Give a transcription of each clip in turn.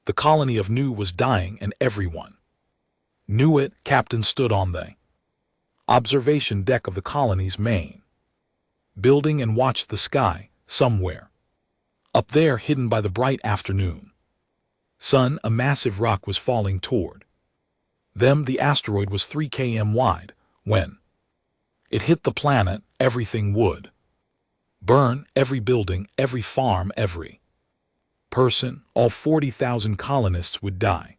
The colony of Nu was dying, and everyone knew it. Captain stood on the observation deck of the colony's main building and watched the sky. Somewhere up there, hidden by the bright afternoon sun, a massive rock was falling toward them. The asteroid was 3 km wide. When it hit the planet, everything would burn. Every building, every farm, every person, all 40,000 colonists would die.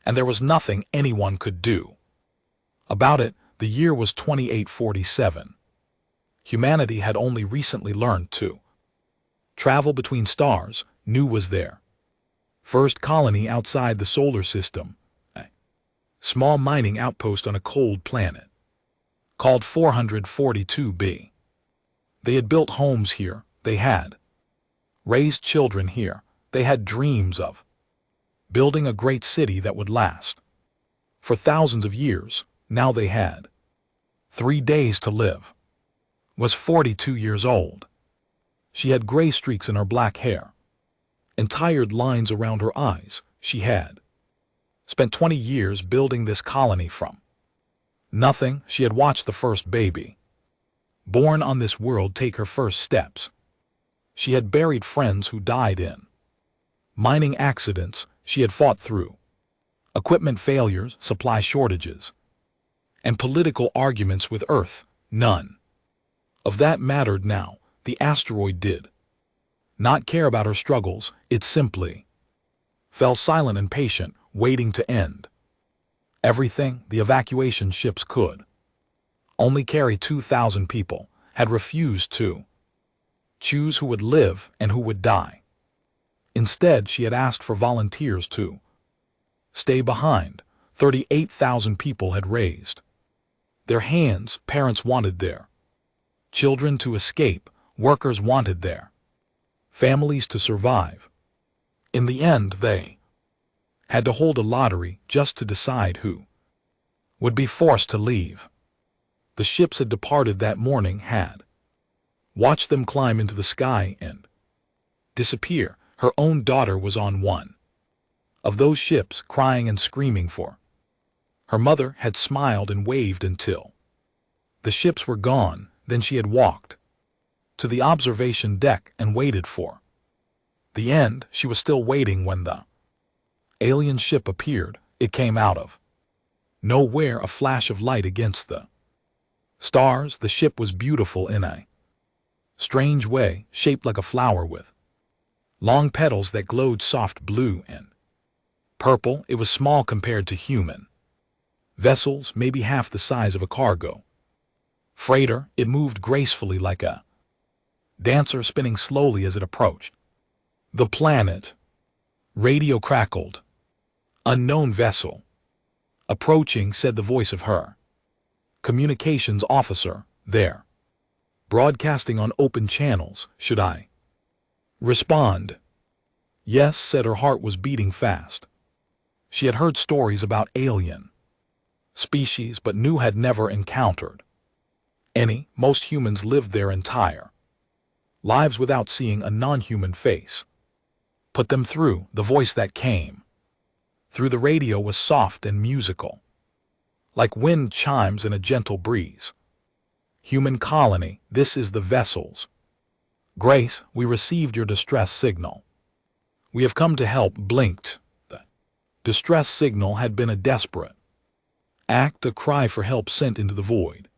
And there was nothing anyone could do about it. The year was 2847. Humanity had only recently learned to travel between stars. Nu was their first colony outside the solar system, a small mining outpost on a cold planet called 442b. They had built homes here. They had raised children here. They had dreams of building a great city that would last for thousands of years. Now they had 3 days to live. Was 42 years old. She had gray streaks in her black hair and tired lines around her eyes. She had spent 20 years building this colony from nothing. She had watched the first baby born on this world take her first steps. She had buried friends who died in mining accidents. She had fought through equipment failures, supply shortages, and political arguments with Earth. None of that mattered now. The asteroid did not care about her struggles. It simply fell silent and patient, waiting to end everything. The evacuation ships could only carry 2,000 people, had refused to choose who would live and who would die. Instead, she had asked for volunteers to stay behind. 38,000 people had raised their hands. Parents wanted their children to escape. Workers wanted their families to survive. In the end, they had to hold a lottery just to decide who would be forced to leave. The ships had departed that morning, had watched them climb into the sky and disappear. Her own daughter was on one of those ships, crying and screaming for her mother. Had smiled and waved until the ships were gone. Then she had walked to the observation deck and waited for the end. She was still waiting when the alien ship appeared. It came out of nowhere, a flash of light against the stars. The ship was beautiful in a strange way, shaped like a flower with long petals that glowed soft blue and purple. It was small compared to human vessels, maybe half the size of a cargo freighter. It moved gracefully like a dancer, spinning slowly as it approached the planet. Radio crackled. "Unknown vessel approaching," said the voice of her communications officer. "They're broadcasting on open channels. Should I respond?" "Yes," said. Her heart was beating fast. She had heard stories about alien species, but Nu had never encountered any. Most humans lived their entire lives without seeing a non-human face. Put them through. The voice that came through the radio was soft and musical, like wind chimes in a gentle breeze. "Human colony, this is the vessel's Grace. We received your distress signal. We have come to help." Blinked. The distress signal had been a desperate act, a cry for help sent into the void,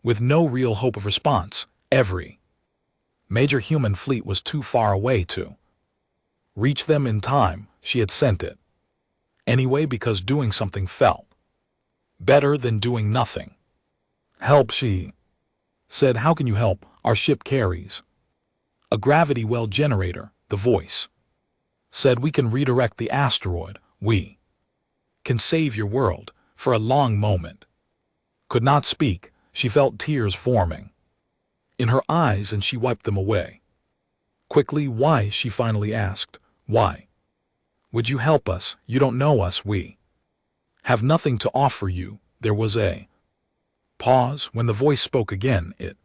with no real hope of response. Every major human fleet was too far away to reach them in time. She had sent it anyway because doing something felt better than doing nothing. "Help," she said. "How can you help?" "Our ship carries a gravity well generator," the voice said. "We can redirect the asteroid. We can save your world." For a long moment, could not speak. She felt tears forming in her eyes and she wiped them away quickly. "Why?" she finally asked. "Why would you help us? You don't know us. We have nothing to offer you." There was a pause. When the voice spoke again, it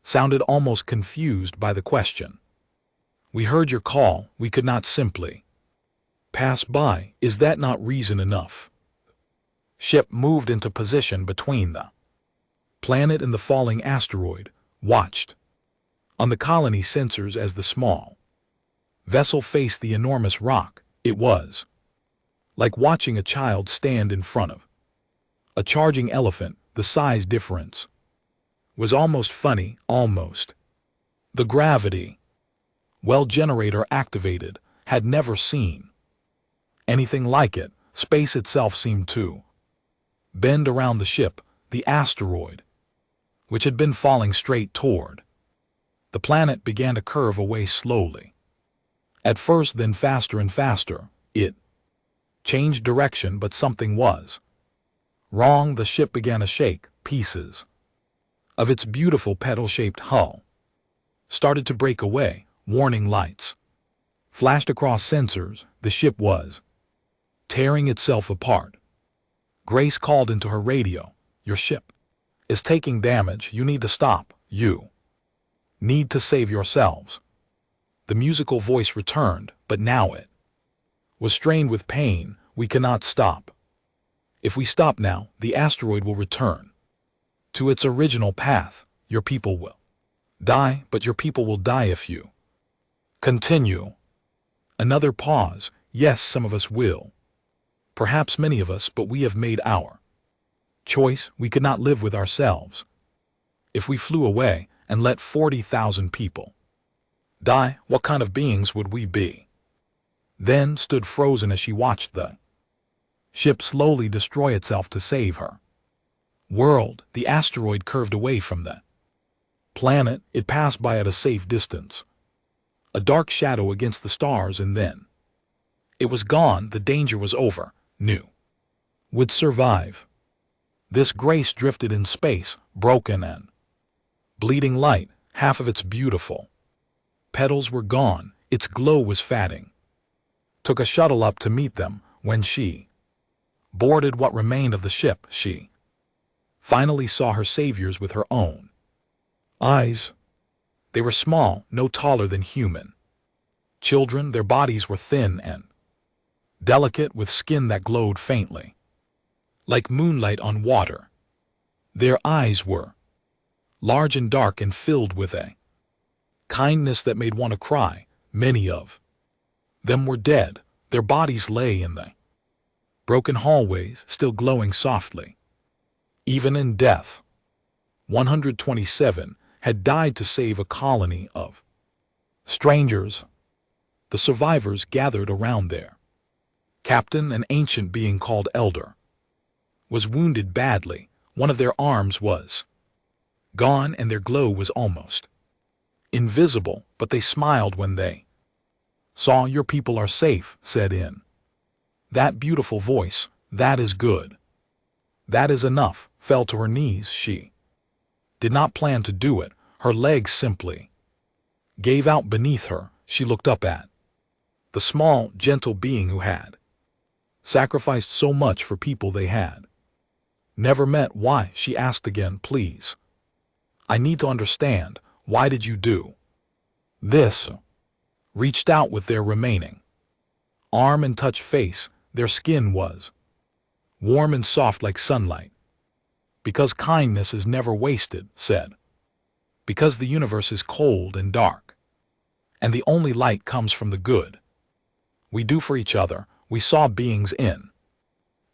sounded almost confused by the question. "We heard your call. We could not simply Pass by, is that not reason enough? Ship moved into position between the planet and the falling asteroid, watched on the colony sensors as the small vessel faced the enormous rock. It was like watching a child stand in front of a charging elephant. The size difference was almost funny, almost. The gravity well generator activated, had never seen anything like it. Space itself seemed to bend around the ship, the asteroid, which had been falling straight toward the planet, began to curve away slowly. At first, then faster and faster. It changed direction, but something was wrong. The ship began to shake. Pieces of its beautiful petal-shaped hull started to break away. Warning lights flashed across sensors. The ship was tearing itself apart. Grace called into her radio. Your ship is taking damage. You need to stop. You need to save yourselves. The musical voice returned, but now it was strained with pain. We cannot stop. If we stop now, the asteroid will return to its original path. Your people will die, but your people will die if you continue. Another pause. Yes, some of us will. Perhaps many of us, but we have made our choice. We could not live with ourselves. If we flew away and let 40,000 people die, what kind of beings would we be? Then stood frozen as she watched the ship slowly destroy itself to save her world. The asteroid curved away from the planet. It passed by at a safe distance, a dark shadow against the stars, and then it was gone. The danger was over. Knew would survive. This Grace drifted in space, broken and bleeding light. Half of its beautiful petals were gone. Its glow was fading. Took a shuttle up to meet them. When she boarded what remained of the ship, she finally saw her saviors with her own eyes. They were small, no taller than human children. Their bodies were thin and delicate, with skin that glowed faintly like moonlight on water. Their eyes were large and dark and filled with a kindness that made one to cry. Many of them were dead. Their bodies lay in the broken hallways, still glowing softly. Even in death, 127 had died to save a colony of strangers. The survivors gathered around their captain, an ancient being called Elder, was wounded badly. One of their arms was gone and their glow was almost invisible, but they smiled when they saw. Your people are safe, said in that beautiful voice. That is good. That is enough. Fell to her knees. She did not plan to do it. Her legs simply gave out beneath her. She looked up at the small, gentle being who had sacrificed so much for people they had never met. Why? She asked again. Please. I need to understand. Why did you do this? Reached out with their remaining arm and touched face. Their skin was warm and soft like sunlight. Because kindness is never wasted, said. Because the universe is cold and dark, and the only light comes from the good we do for each other. We saw beings in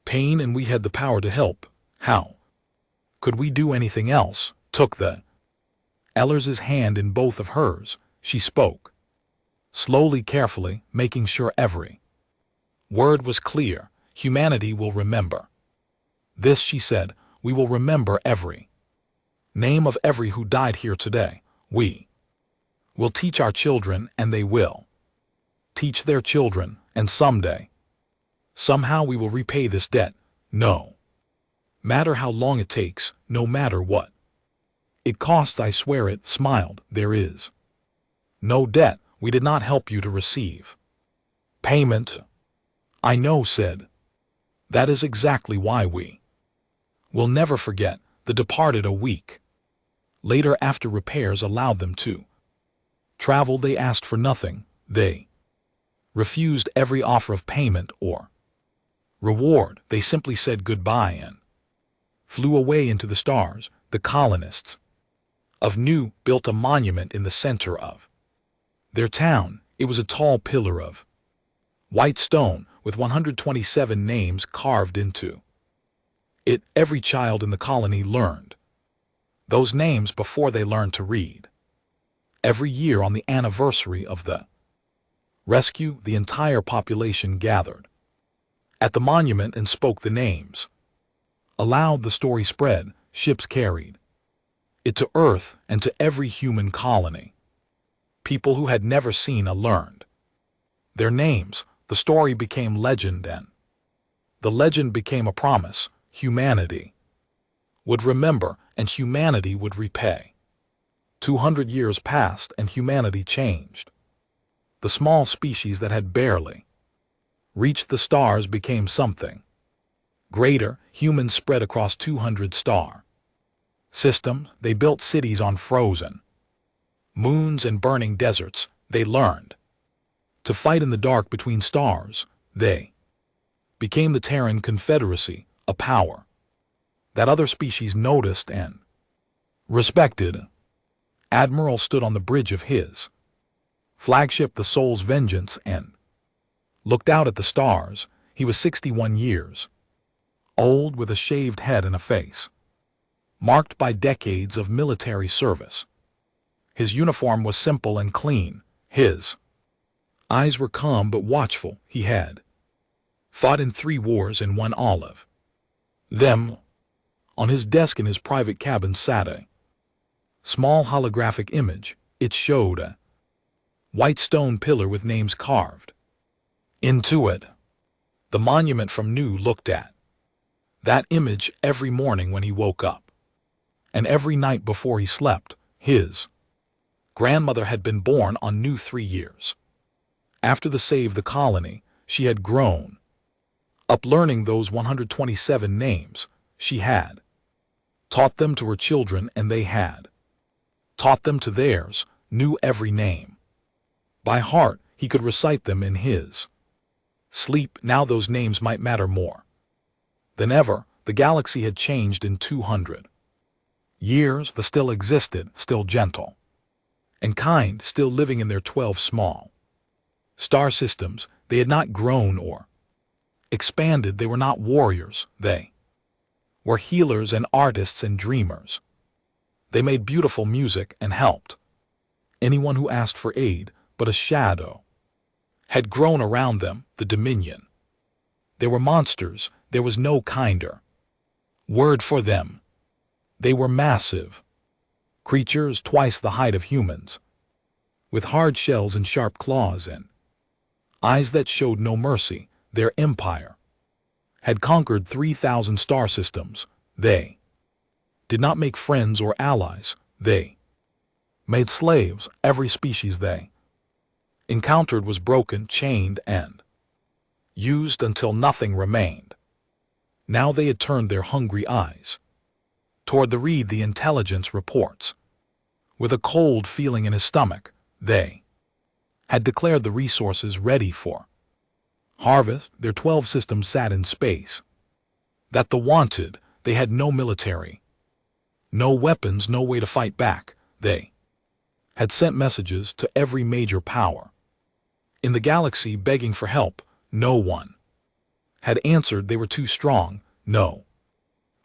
pain and we had the power to help. How could we do anything else? Took the Ellers's hand in both of hers. She spoke slowly, carefully, making sure every word was clear. Humanity will remember this, she said. We will remember every name of every who died here today. We will teach our children, and they will teach their children, and someday, somehow we will repay this debt. No matter how long it takes, no matter what it costs, I swear it. Smiled. There is no debt. We did not help you to receive payment. I know, said. That is exactly why we will never forget. The departed a week later, after repairs allowed them to travel. They asked for nothing. They refused every offer of payment or reward. They simply said goodbye and flew away into the stars. The colonists of Nu built a monument in the center of their town. It was a tall pillar of white stone with 127 names carved into it. Every child in the colony learned those names before they learned to read. Every year on the anniversary of the rescue, the entire population gathered at the monument and spoke the names. Aloud, the story spread. Ships carried it to Earth and to every human colony. People who had never seen learned their names. The story became legend, and the legend became a promise. Humanity would remember, and humanity would repay. 200 years passed, and humanity changed. The small species that had barely reached the stars became something greater. Humans spread across 200 star systems. They built cities on frozen moons and burning deserts. They learned to fight in the dark between stars. They became the Terran Confederacy, a power that other species noticed and respected. Admiral stood on the bridge of his flagship, the Soul's Vengeance, and looked out at the stars. He was 61 years old, with a shaved head and a face marked by decades of military service. His uniform was simple and clean. His eyes were calm but watchful. He had fought in 3 wars and won all of them. On his desk in his private cabin sat a small holographic image. It showed a white stone pillar with names carved into it. The monument from Nu looked at that image every morning when he woke up, and every night before he slept. His grandmother had been born on Nu 3 years after the save the colony. She had grown up learning those 127 names. She had taught them to her children, and they had taught them to theirs. Knew every name by heart. He could recite them in his sleep. Now those names might matter more than ever. The galaxy had changed in 200 years. The still existed, still gentle and kind, still living in their 12 small star systems. They had not grown or expanded. They were not warriors. They were healers and artists and dreamers. They made beautiful music and helped anyone who asked for aid. But a shadow had grown around them, the Dominion. They were monsters. There was no kinder word for them. They were massive creatures, twice the height of humans, with hard shells and sharp claws and eyes that showed no mercy. Their empire had conquered 3,000 star systems. They did not make friends or allies. They made slaves. Every species they encountered was broken, chained, and used until nothing remained. Now they had turned their hungry eyes toward the reed. The intelligence reports. With a cold feeling in his stomach, they had declared the resources ready for harvest. Their 12 systems sat in space that the wanted. They had no military, no weapons, no way to fight back. They had sent messages to every major power in the galaxy begging for help. No one had answered. They were too strong. No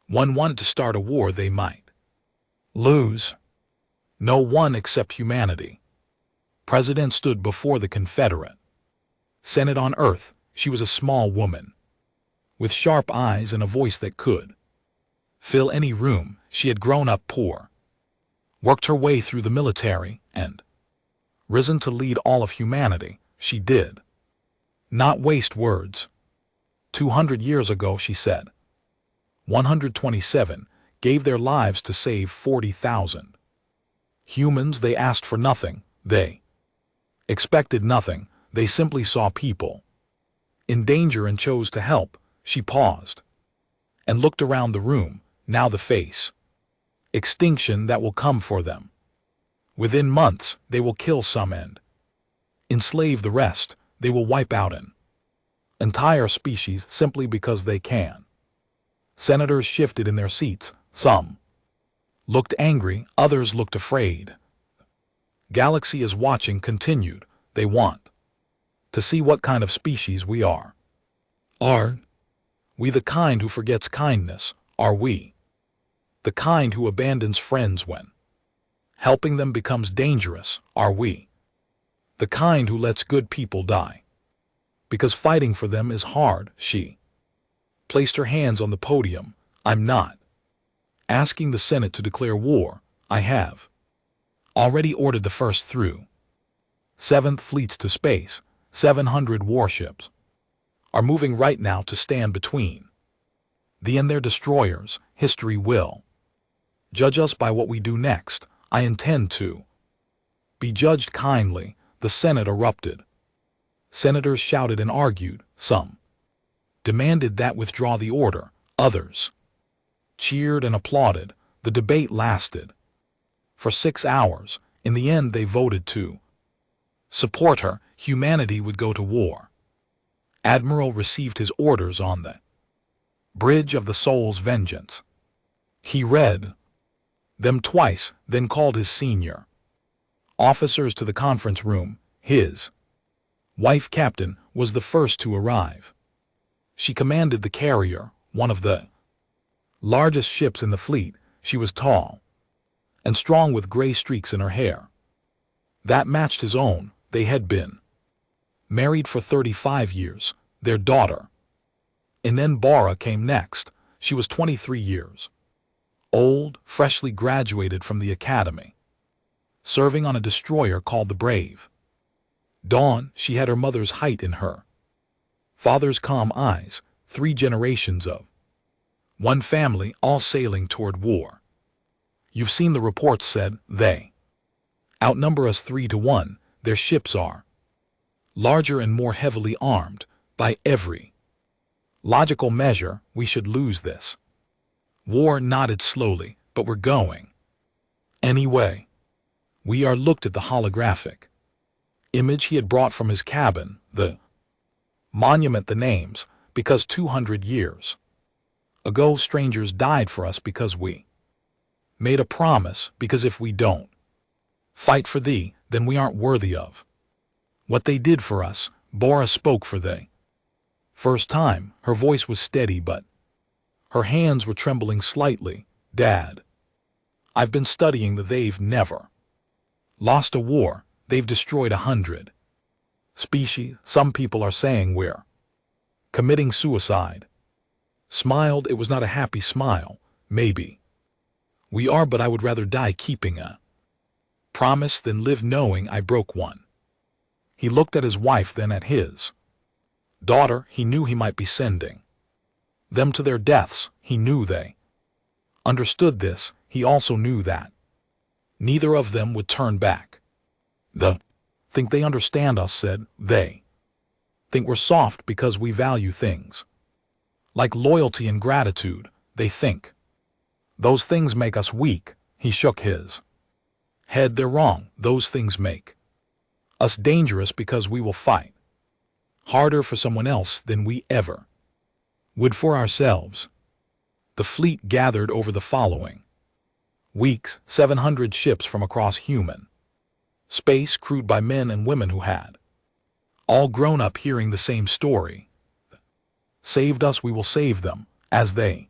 one wanted to start a war they might lose. No one except humanity. President stood before the Confederate Senate on Earth. She was a small woman with sharp eyes and a voice that could fill any room. She had grown up poor, worked her way through the military, and risen to lead all of humanity. She did not waste words. 200 years ago, she said, 127 gave their lives to save 40,000 humans. They asked for nothing. They expected nothing. They simply saw people in danger and chose to help. She paused and looked around the room. Now the face extinction that will come for them. Within months, they will kill some and enslave the rest. they will wipe out an entire species simply because they can. Senators shifted in their seats. Some looked angry, others looked afraid. Galaxy is watching continued. They want to see what kind of species we are. Are we the kind who forgets kindness? Are we the kind who abandons friends when helping them becomes dangerous? Are we the kind who lets good people die because fighting for them is hard? She placed her hands on the podium. I'm not asking the Senate to declare war. I have already ordered the first through 7th fleets to space. 700 warships are moving right now to stand between thee and their destroyers. History will judge us by what we do next. I intend to be judged kindly. The Senate erupted. Senators shouted and argued. Some demanded that withdraw the order. Others cheered and applauded. The debate lasted for 6 hours. In the end, they voted to support her. Humanity would go to war. Admiral received his orders on the Bridge of the Soul's Vengeance. He read them twice, then called his senior officers to the conference room. His wife, Captain, was the first to arrive. She commanded the carrier, one of the largest ships in the fleet. She was tall and strong with gray streaks in her hair that matched his own. They had been married for 35 years. Their daughter, Bara, came next. She was 23 years old, freshly graduated from the academy, serving on a destroyer called the Brave Dawn. She had her mother's height in her father's calm eyes. 3 generations of one family, all sailing toward war. You've seen the reports, said they outnumber us 3 to 1. Their ships are larger and more heavily armed. By every logical measure, we should lose this war. Nodded slowly. But we're going anyway. We are. Looked at the holographic image he had brought from his cabin, the monument, the names, because 200 years ago strangers died for us, because we made a promise, because if we don't fight for thee, then we aren't worthy of what they did for us. Bora spoke for the first time. Her voice was steady, but her hands were trembling slightly. Dad, I've been studying that they've never lost a war. They've destroyed 100 species. Some people are saying we're committing suicide. Smiled. It was not a happy smile. Maybe we are, but I would rather die keeping a promise than live knowing I broke one. He looked at his wife, then at his daughter. He knew he might be sending them to their deaths. He knew they understood this. He also knew that neither of them would turn back. Think they understand us, said they. Think we're soft because we value things like loyalty and gratitude. They think those things make us weak. He shook his head. They're wrong. Those things make us dangerous because we will fight harder for someone else than we ever would for ourselves. The fleet gathered over the following weeks. 700 ships from across human space, crewed by men and women who had all grown up hearing the same story. Saved us, we will save them. As they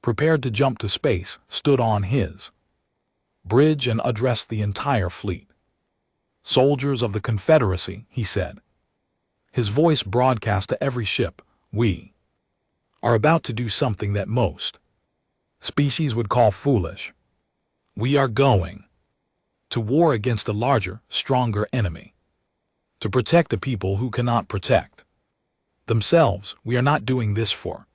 prepared to jump to space, stood on his bridge and addressed the entire fleet. Soldiers of the Confederacy, he said, his voice broadcast to every ship, we are about to do something that most species would call foolish. We are going to war against a larger, stronger enemy, to protect a people who cannot protect themselves. We are not doing this for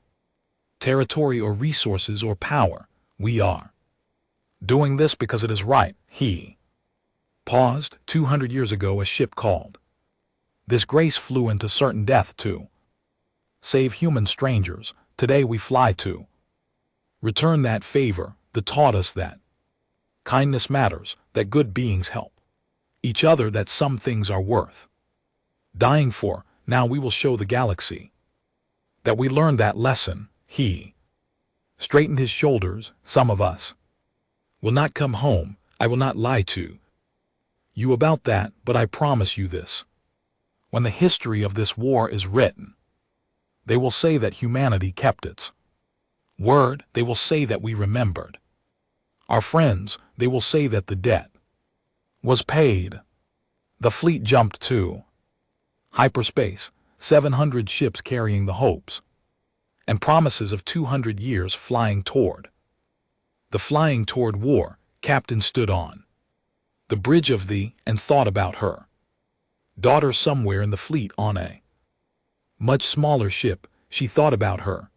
territory or resources or power. We are doing this because it is right. He paused. 200 years ago, a ship called this Grace flew into certain death to save human strangers. Today we fly to return that favor. That taught us that kindness matters, that good beings help each other, that some things are worth Dying for, now we will show the galaxy that we learned that lesson. He straightened his shoulders. Some of us will not come home. I will not lie to you about that, but I promise you this. When the history of this war is written, they will say that humanity kept its word. They will say that we remembered our friends. They will say that the debt was paid. The fleet jumped to hyperspace, 700 ships carrying the hopes and promises of 200 years flying toward war. Captain stood on the bridge of the and thought about her daughter somewhere in the fleet on a much smaller ship. She thought about her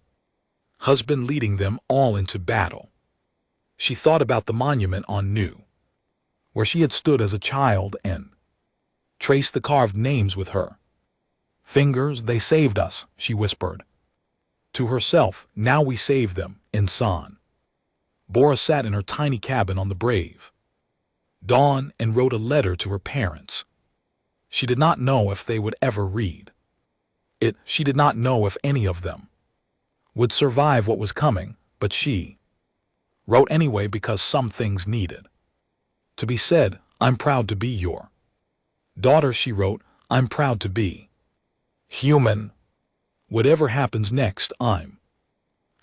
husband leading them all into battle. She thought about the monument on New, where she had stood as a child, and traced the carved names with her fingers. They saved us, she whispered to herself. Now we save them. In San. Bora sat in her tiny cabin on the brave dawn and wrote a letter to her parents. She did not know if they would ever read it. She did not know if any of them would survive what was coming, but she wrote anyway because some things needed to be said. I'm proud to be your daughter, she wrote. I'm proud to be human. Whatever happens next, I'm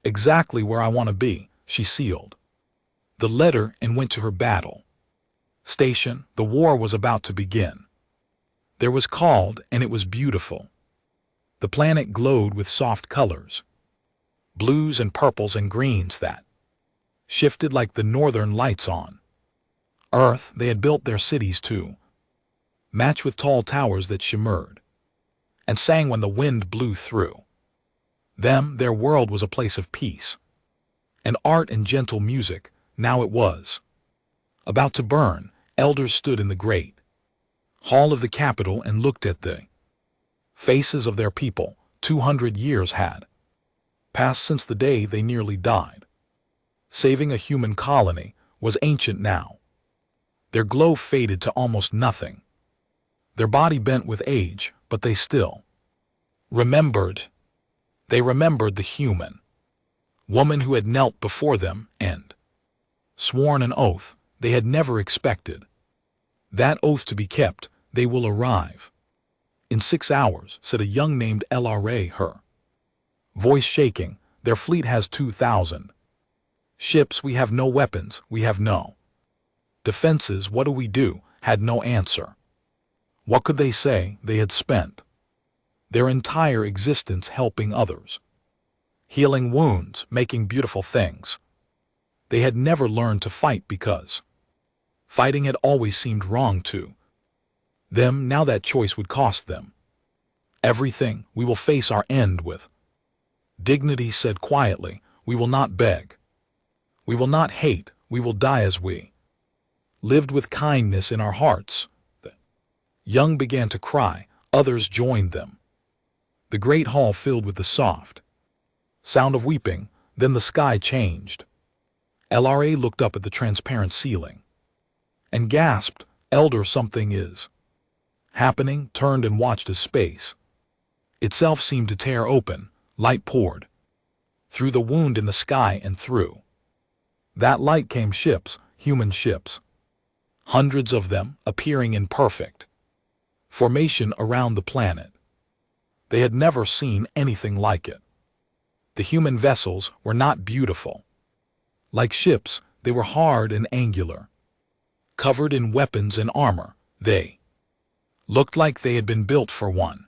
exactly where I want to be. She sealed the letter and went to her battle station. The war was about to begin. There was called, and it was beautiful. The planet glowed with soft colors, blues and purples and greens that shifted like the northern lights on Earth. They had built their cities to match with tall towers that shimmered and sang when the wind blew through them. Their world was a place of peace and art and gentle music. Now it was about to burn. Elders stood in the great hall of the capital and looked at the faces of their people. 200 years had passed since the day they nearly died. Saving a human colony was ancient now. Their glow faded to almost nothing. Their body bent with age, but they still remembered. They remembered the human woman who had knelt before them and sworn an oath they had never expected that oath to be kept. They will arrive in 6 hours, said a young named LRA, her voice shaking. Their fleet has 2,000 ships. We have no weapons. We have no defenses. What do we do? Had no answer. What could they say? They had spent their entire existence helping others, healing wounds, making beautiful things. They had never learned to fight because fighting had always seemed wrong to them. Now that choice would cost them everything. We will face our end with dignity, said quietly. We will not beg. We will not hate. We will die as we lived, with kindness in our hearts. The young began to cry. Others joined them. The great hall filled with the soft sound of weeping. Then the sky changed. LRA looked up at the transparent ceiling and gasped. Elder, something is happening. Turned and watched as space itself seemed to tear open. Light poured through the wound in the sky, and through that light came ships, human ships, hundreds of them, appearing in perfect formation around the planet. They had never seen anything like it. The human vessels were not beautiful like ships. They were hard and angular, covered in weapons and armor. They looked like they had been built for one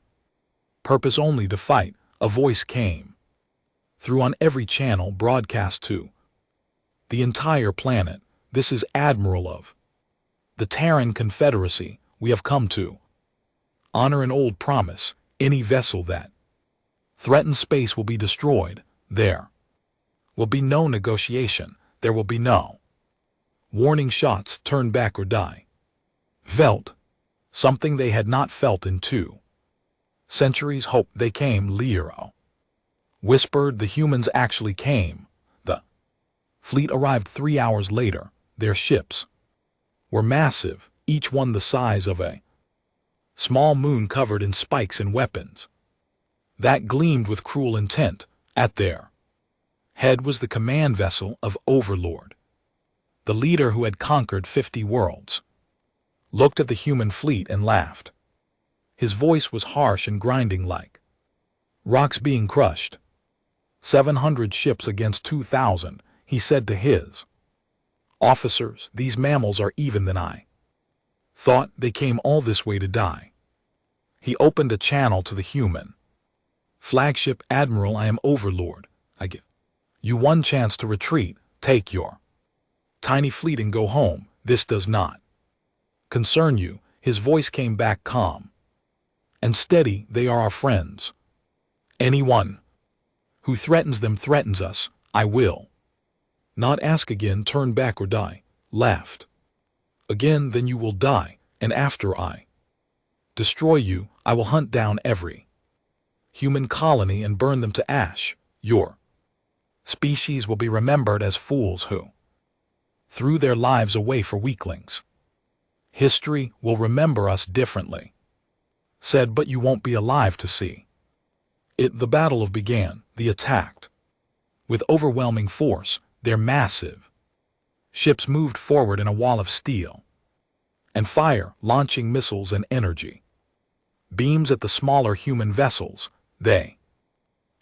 purpose only, to fight. A voice came through on every channel, broadcast to the entire planet. This is Admiral of the Terran Confederacy. We have come to honor an old promise. Any vessel that threatens space will be destroyed. There will be no negotiation. There will be no warning shots. Turn back or die. Felt something they had not felt in 2 centuries. Hope. They came, Leo whispered. The humans actually came. The fleet arrived 3 hours later. Their ships were massive, each one the size of a small moon covered in spikes and weapons that gleamed with cruel intent. At their head was the command vessel of Overlord, the leader who had conquered 50 worlds. Looked at the human fleet and laughed. His voice was harsh and grinding like rocks being crushed. 700 ships against 2,000, he said to his officers. These mammals are even than I thought. They came all this way to die. He opened a channel to the human flagship. Admiral, I am Overlord. I give you one chance to retreat. Take your tiny fleet and go home. This does not concern you. His voice came back calm and steady. They are our friends. Anyone who threatens them threatens us. I will not ask again. Turn back or die. Laughed again. Then you will die, and after I destroy you, I will hunt down every human colony and burn them to ash. Your species will be remembered as fools who threw their lives away for weaklings. History will remember us differently. Said, but you won't be alive to see it. The battle began. They attacked with overwhelming force. Their massive ships moved forward in a wall of steel and fire, launching missiles and energy beams at the smaller human vessels. They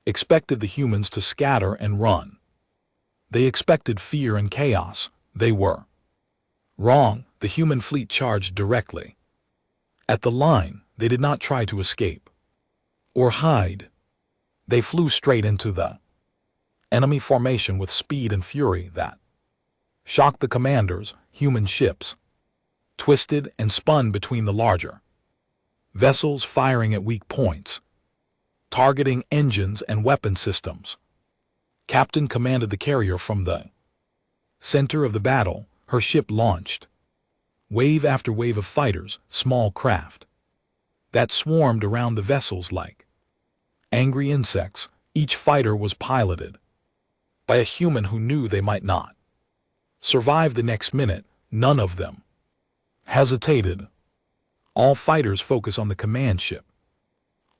expected the humans to scatter and run. They expected fear and chaos. They were wrong. The human fleet charged directly at the line. They did not try to escape or hide. They flew straight into the enemy formation with speed and fury that shocked the commanders. Human ships twisted and spun between the larger vessels, firing at weak points, targeting engines and weapon systems. Captain commanded the carrier from the center of the battle. Her ship launched wave after wave of fighters, small craft that swarmed around the vessels like angry insects. Each fighter was piloted by a human who knew they might not survive the next minute. None of them hesitated. All fighters focus on the command ship.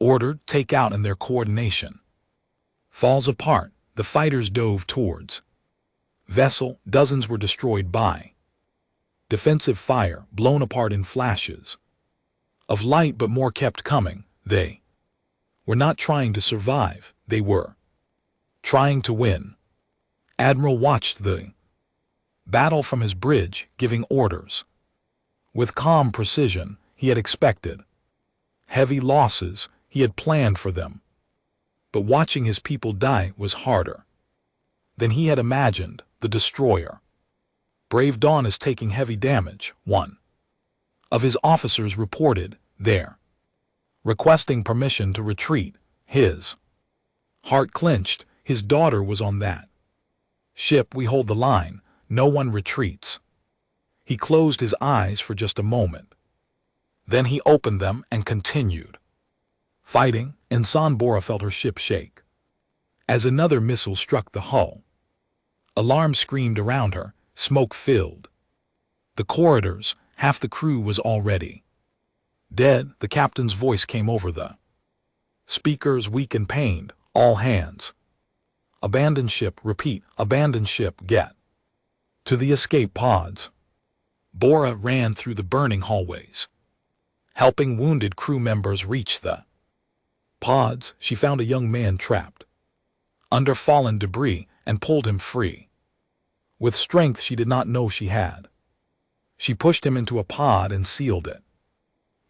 Ordered, take out, and their coordination falls apart. The fighters dove towards vessel. Dozens were destroyed by defensive fire, blown apart in flashes of light, but more kept coming. They were not trying to survive. They were trying to win. Admiral watched the battle from his bridge, giving orders with calm precision. He had expected heavy losses. He had planned for them. But watching his people die was harder than he had imagined. The destroyer Brave Dawn is taking heavy damage. One of his officers reported there, requesting permission to retreat. His heart clenched. His daughter was on that ship. We hold the line. No one retreats. He closed his eyes for just a moment. Then he opened them and continued fighting. Ensign Bora felt her ship shake as another missile struck the hull. Alarm screamed around her. Smoke filled the corridors. Half the crew was already dead. The captain's voice came over the speakers, weak and pained. All hands. Abandon ship. Repeat. Abandon ship. Get to the escape pods. Bora ran through the burning hallways, helping wounded crew members reach the pods. She found a young man trapped under fallen debris and pulled him free. With strength she did not know she had, she pushed him into a pod and sealed it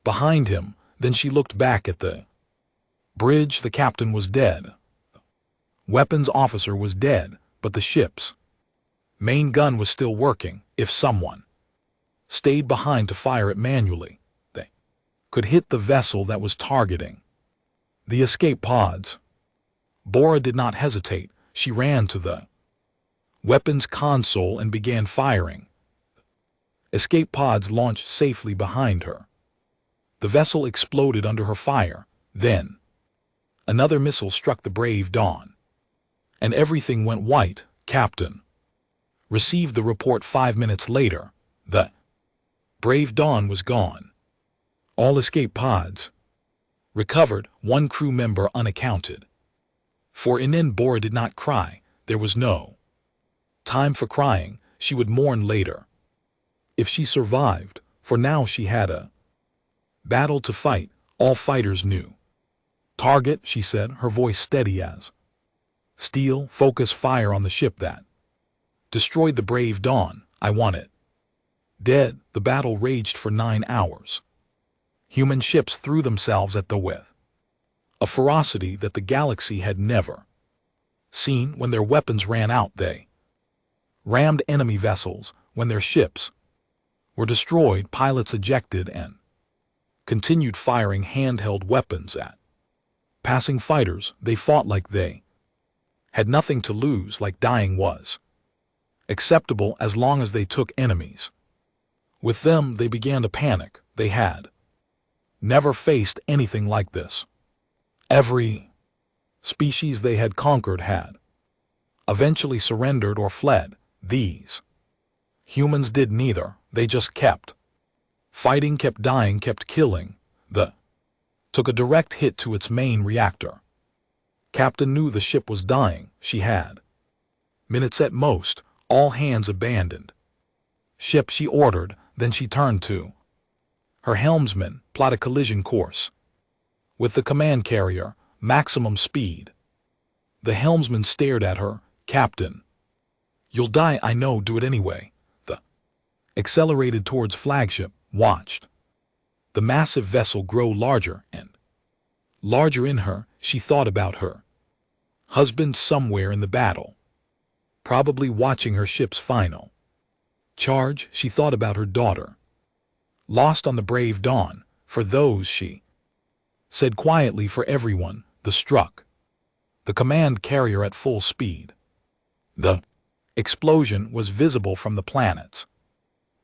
behind him. Then she looked back at the bridge. The captain was dead. Weapons officer was dead, but the ship's main gun was still working. If someone stayed behind to fire it manually, they could hit the vessel that was targeting the escape pods. Bora did not hesitate. She ran to the weapons console and began firing. Escape pods launched safely behind her. The vessel exploded under her fire. Then another missile struck the Brave Dawn, and everything went white. Captain received the report 5 minutes later. The Brave Dawn was gone. All escape pods. Recovered, one crew member unaccounted. For Inen Bora did not cry, there was no time for crying, she would mourn later. If she survived, for now she had a battle to fight, all fighters knew. Target, she said, her voice steady as steel, focus fire on the ship that destroyed the brave Dawn, I want it. Dead, the battle raged for 9 hours. Human ships threw themselves at the with a ferocity that the galaxy had never seen. When their weapons ran out, they rammed enemy vessels. When their ships were destroyed, pilots ejected and continued firing handheld weapons at passing fighters. They fought like they had nothing to lose, like dying was acceptable as long as they took enemies with them. They began to panic. They had never faced anything like this. Every species they had conquered had eventually surrendered or fled. These humans did neither. They just kept fighting, kept dying, kept killing. The took a direct hit to its main reactor. Captain knew the ship was dying. She had minutes at most. All hands abandoned ship, she ordered. Then she turned to her helmsman, plot a collision course with the command carrier, maximum speed. The helmsman stared at her. Captain, you'll die, I know, do it anyway. The accelerated towards flagship, watched the massive vessel grow larger and larger in her. She thought about her husband somewhere in the battle, probably watching her ship's final charge. She thought about her daughter, lost on the brave Dawn. For those, she said quietly, for everyone. The struck the command carrier at full speed. The explosion was visible from the planet's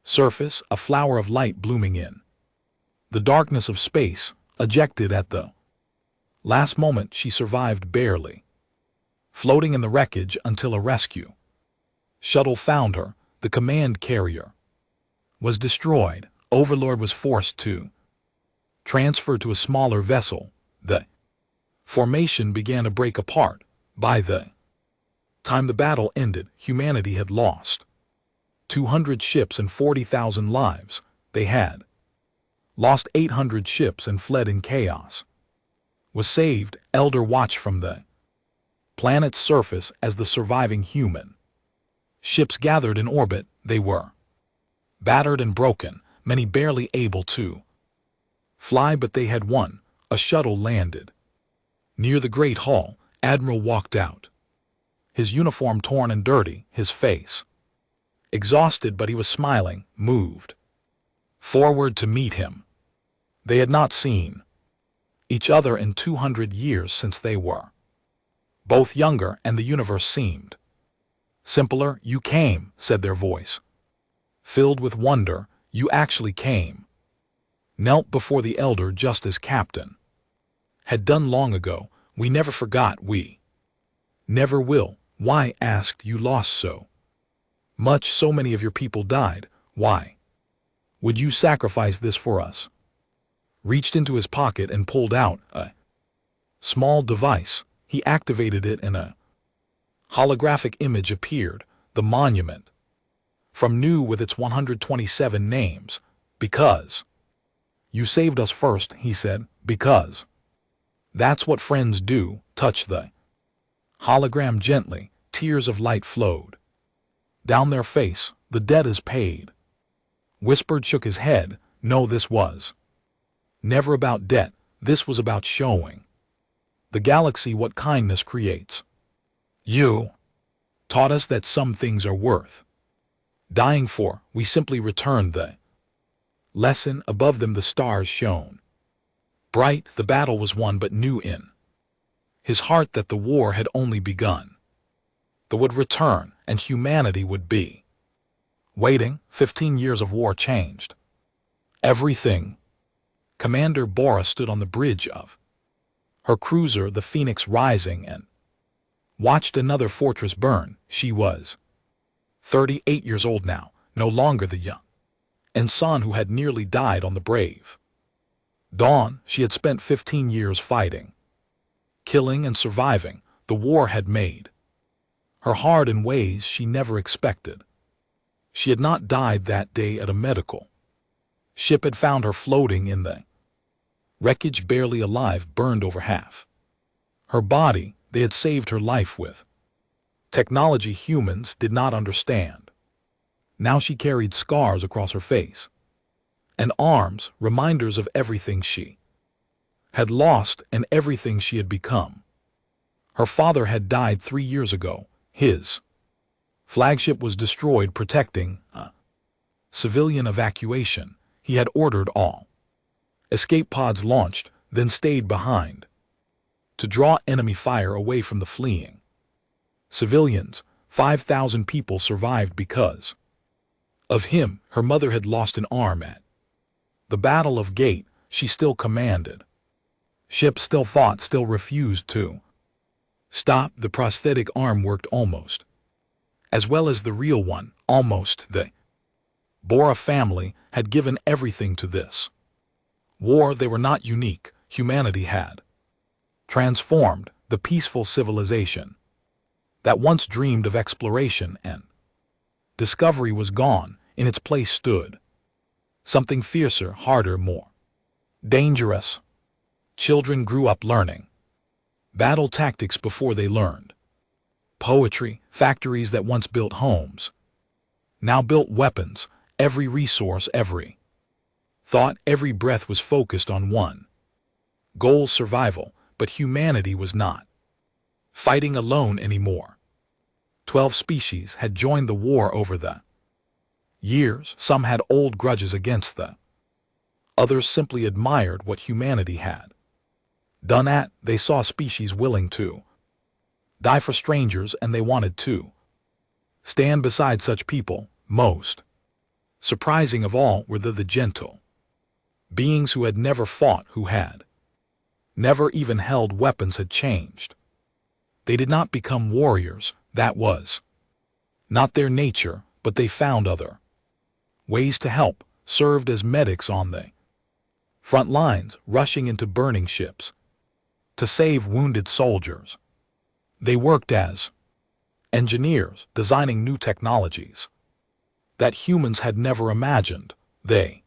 surface, a flower of light blooming in the darkness of space. Ejected at the last moment, she survived barely, floating in the wreckage until a rescue shuttle found her. The command carrier was destroyed. Overlord was forced to transfer to a smaller vessel. The formation began to break apart. By the time the battle ended, humanity had lost 200 ships and 40,000 lives. They had lost 800 ships and fled in chaos. Was saved. Elder watched from the planet's surface as the surviving human ships gathered in orbit. They were battered and broken, many barely able to fly, but they had won. A shuttle landed near the Great Hall. Admiral walked out, his uniform torn and dirty, his face exhausted, but he was smiling, moved forward to meet him. They had not seen each other in 200 years, since they were both younger, and the universe seemed simpler. You came, said their voice, filled with wonder. You actually came. Knelt before the elder, just as Captain had done long ago. We never forgot. We never will. Why? Asked. You lost so much. So many of your people died. Why would you sacrifice this for us? Reached into his pocket and pulled out a small device. He activated it and a holographic image appeared. The monument from New, with its 127 names. Because you saved us first, he said. Because that's what friends do. Touch the hologram gently. Tears of light flowed down their face. The debt is paid. Whispered, shook his head. No, this was never about debt. This was about showing the galaxy what kindness creates. You taught us that some things are worth dying for. We simply returned the lesson. Above them the stars shone bright. The battle was won, but knew in his heart that the war had only begun. The would return, and humanity would be waiting. 15 years of war changed everything. Commander Bora stood on the bridge of her cruiser, the Phoenix, rising, and watched another fortress burn. She was 38 years old now, no longer the young ensign who had nearly died on the brave Dawn, she had spent 15 years fighting, killing and surviving. The war had made her hard in ways she never expected. She had not died that day at a medical ship had found her floating in the wreckage, barely alive, burned over half. Her body, they had saved her life with technology humans did not understand. Now she carried scars across her face and arms, reminders of everything she had lost and everything she had become. Her father had died 3 years ago. His flagship was destroyed protecting a civilian evacuation. He had ordered all escape pods launched, then stayed behind to draw enemy fire away from the fleeing civilians. 5,000 people survived because of him. Her mother had lost an arm at the Battle of Gate. She still commanded. Ship still fought, still refused to stop. The prosthetic arm worked almost as well as the real one, almost. The Bora family had given everything to this war. They were not unique. Humanity had transformed. The peaceful civilization that once dreamed of exploration and discovery was gone. In its place stood something fiercer, harder, more dangerous. Children grew up learning battle tactics before they learned poetry. Factories that once built homes now built weapons. Every resource, every thought, every breath was focused on one goal: survival. But humanity was not fighting alone anymore. 12 species had joined the war over the years. Some had old grudges against the others, simply admired what humanity had done. They saw species willing to die for strangers, and they wanted to stand beside such people. Most surprising of all were the gentle beings who had never fought, who had never even held weapons, had changed. They did not become warriors. That was not their nature, but they found other ways to help, served as medics on the front lines, rushing into burning ships to save wounded soldiers. They worked as engineers, designing new technologies that humans had never imagined. They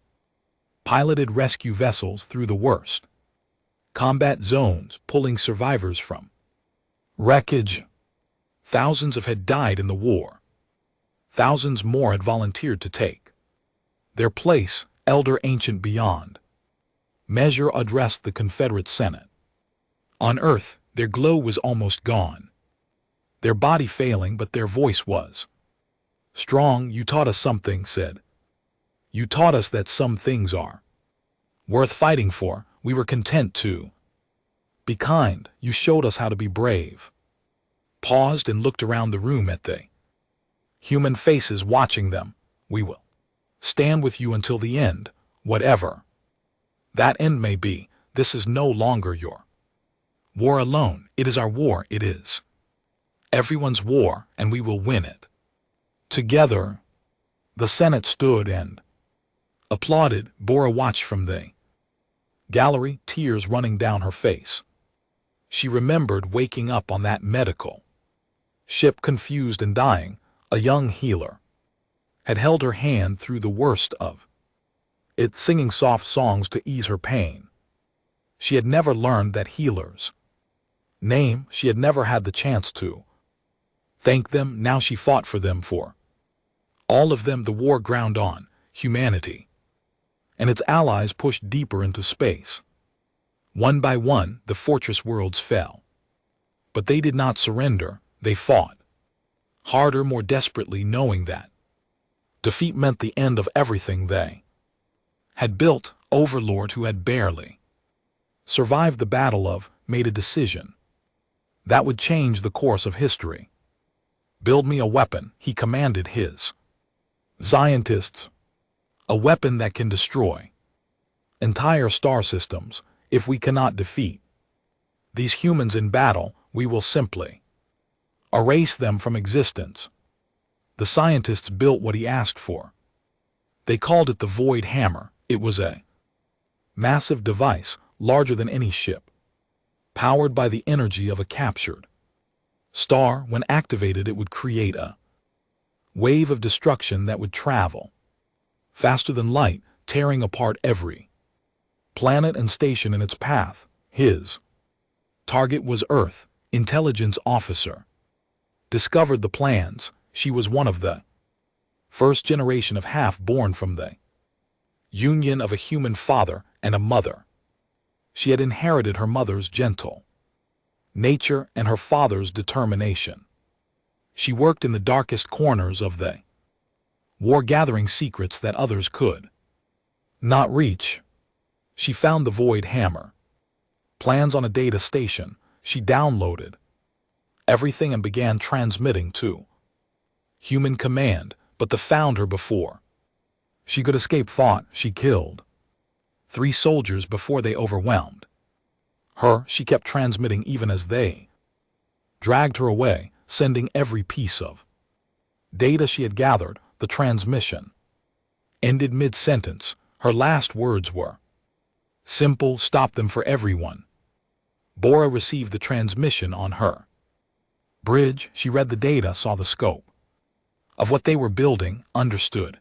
piloted rescue vessels through the worst combat zones, pulling survivors from wreckage. Thousands had died in the war. Thousands more had volunteered to take their place. Elder, ancient beyond measure, addressed the Confederate Senate. On Earth, their glow was almost gone, their body failing, but their voice was strong. You taught us something, said. You taught us that some things are worth fighting for. We were content to be kind. You showed us how to be brave. Paused and looked around the room at the human faces watching them. We will stand with you until the end, whatever that end may be. This is no longer your war alone. It is our war. It is everyone's war, and we will win it together. The Senate stood and applauded. Bora watched from the gallery, tears running down her face. She remembered waking up on that medical ship, confused and dying. A young healer had held her hand through the worst of it, singing soft songs to ease her pain. She had never learned that healer's name. She had never had the chance to thank them. Now she fought for them, for all of them. The war ground on humanity, and its allies pushed deeper into space. One by one, the fortress worlds fell. But they did not surrender. They fought harder, more desperately, knowing that defeat meant the end of everything they had built. Overlord, who had barely survived the battle of, made a decision that would change the course of history. Build me a weapon, he commanded his scientists. A weapon that can destroy entire star systems. If we cannot defeat these humans in battle, we will simply erase them from existence. The scientists built what he asked for. They called it the Void Hammer. It was a Massive device, larger than any ship. Powered by the energy of a captured star. When activated, it would create a wave of destruction that would travel faster than light, tearing apart every planet and station in its path. His target was Earth. Intelligence officer discovered the plans. She was one of the first generation of half-born from the union of a human father and a mother. She had inherited her mother's gentle nature and her father's determination. She worked in the darkest corners of the war, gathering secrets that others could not reach. She found the Void Hammer plans on a data station. She downloaded everything and began transmitting to human command, but they found her before she could escape. Fought. She killed 3 soldiers before they overwhelmed her. She kept transmitting even as they dragged her away, sending every piece of data she had gathered. The transmission ended mid-sentence. Her last words were simple: stop them for everyone. Bora received the transmission on her bridge. She read the data, saw the scope of what they were building, understood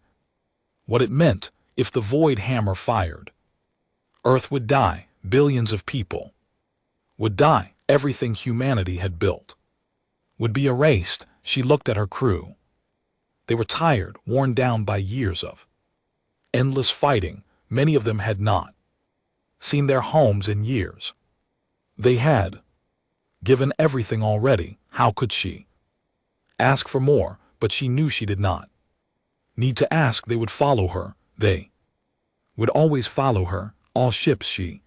what it meant. If the Void Hammer fired, Earth would die. Billions of people would die. Everything humanity had built would be erased. She looked at her crew. They were tired, worn down by years of endless fighting. Many of them had not seen their homes in years. They had given everything already. How could she ask for more? But she knew she did not need to ask. They would follow her. They would always follow her. All ships, she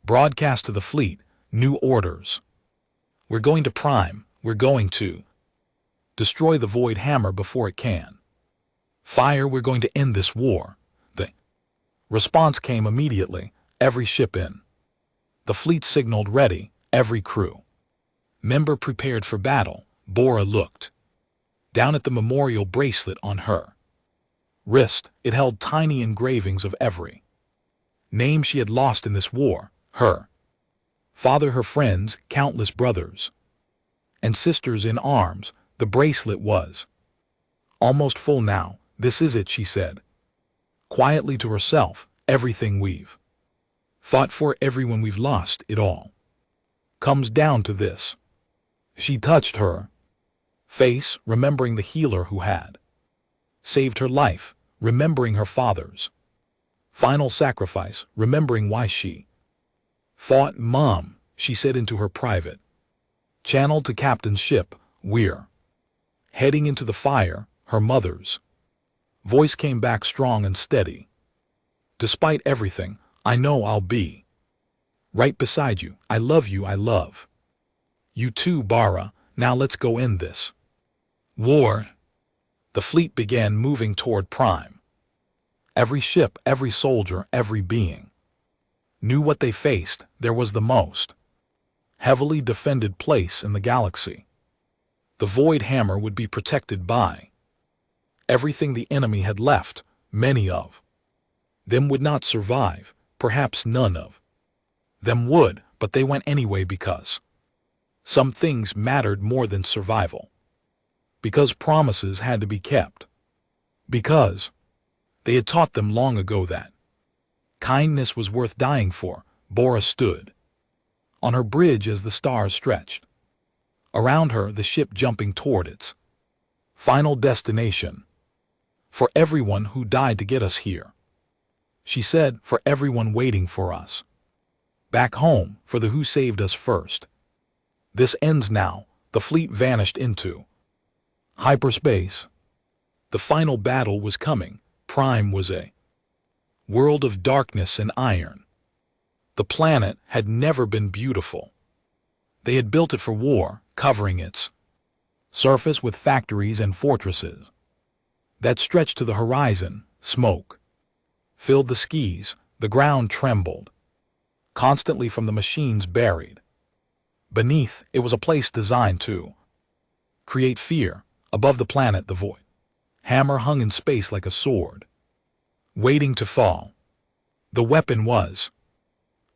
broadcast to the fleet, new orders. We're going to prime. We're going to destroy the Void Hammer before it can fire. We're going to end this war. The response came immediately. Every ship in the fleet signaled ready. Every crew member prepared for battle. Bora looked down at the memorial bracelet on her wrist. It held tiny engravings of every name she had lost in this war. Her father, her friends, countless brothers and sisters in arms. The bracelet was almost full now. This is it, she said quietly to herself. Everything we've fought for, everyone we've lost, it all comes down to this. She touched her face, remembering the healer who had saved her life, remembering her father's final sacrifice, remembering why she fought. Mom, she said into her private channel to Captain's ship, we're heading into the fire. Her mother's voice came back strong and steady. Despite everything, I know I'll be right beside you. I love you. I love you too, Bora. Now let's go end this war. The fleet began moving toward prime. Every ship, every soldier, every being knew what they faced. There was the most heavily defended place in the galaxy. The Void Hammer would be protected by everything the enemy had left. Many of them would not survive. Perhaps none of them would, but they went anyway because some things mattered more than survival. Because promises had to be kept. Because they had taught them long ago that kindness was worth dying for. Bora stood on her bridge as the stars stretched around her, the ship jumping toward its final destination. For everyone who died to get us here, she said, for everyone waiting for us back home, for the who saved us first. This ends now. The fleet vanished into hyperspace. The final battle was coming. Prime was a world of darkness and iron. The planet had never been beautiful. They had built it for war, covering its surface with factories and fortresses that stretched to the horizon. Smoke filled the skies. The ground trembled constantly from the machines buried beneath. It was a place designed to create fear. Above the planet, the Void Hammer hung in space like a sword, waiting to fall. The weapon was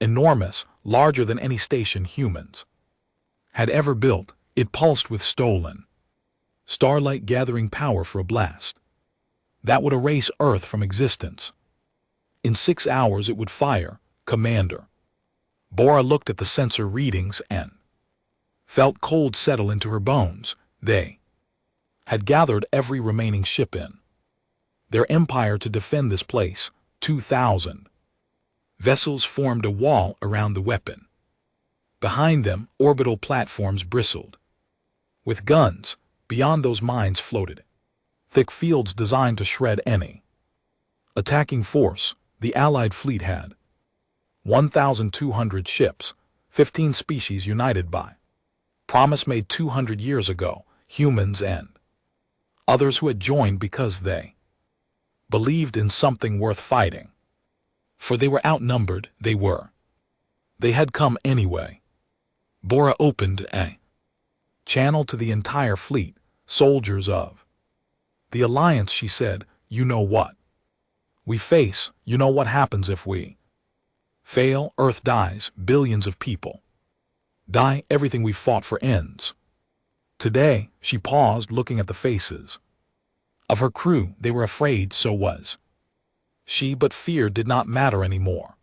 enormous, larger than any station humans had ever built. It pulsed with stolen starlight, gathering power for a blast that would erase Earth from existence. In 6 hours it would fire, Commander. Bora looked at the sensor readings and felt cold settle into her bones. They had gathered every remaining ship in their empire to defend this place. 2,000 vessels formed a wall around the weapon. Behind them, orbital platforms bristled with guns. Beyond those mines floated thick fields designed to shred any attacking force. The Allied fleet had 1,200 ships, 15 species united by promise made 200 years ago, humans and others who had joined because they believed in something worth fighting. For they were outnumbered, they had come anyway. Bora opened a channel to the entire fleet, soldiers of the Alliance, she said. You know what we face, you know what happens if we fail. Earth dies, billions of people die, everything we fought for ends. Today, she paused, looking at the faces of her crew. They were afraid, so was she, but fear did not matter anymore.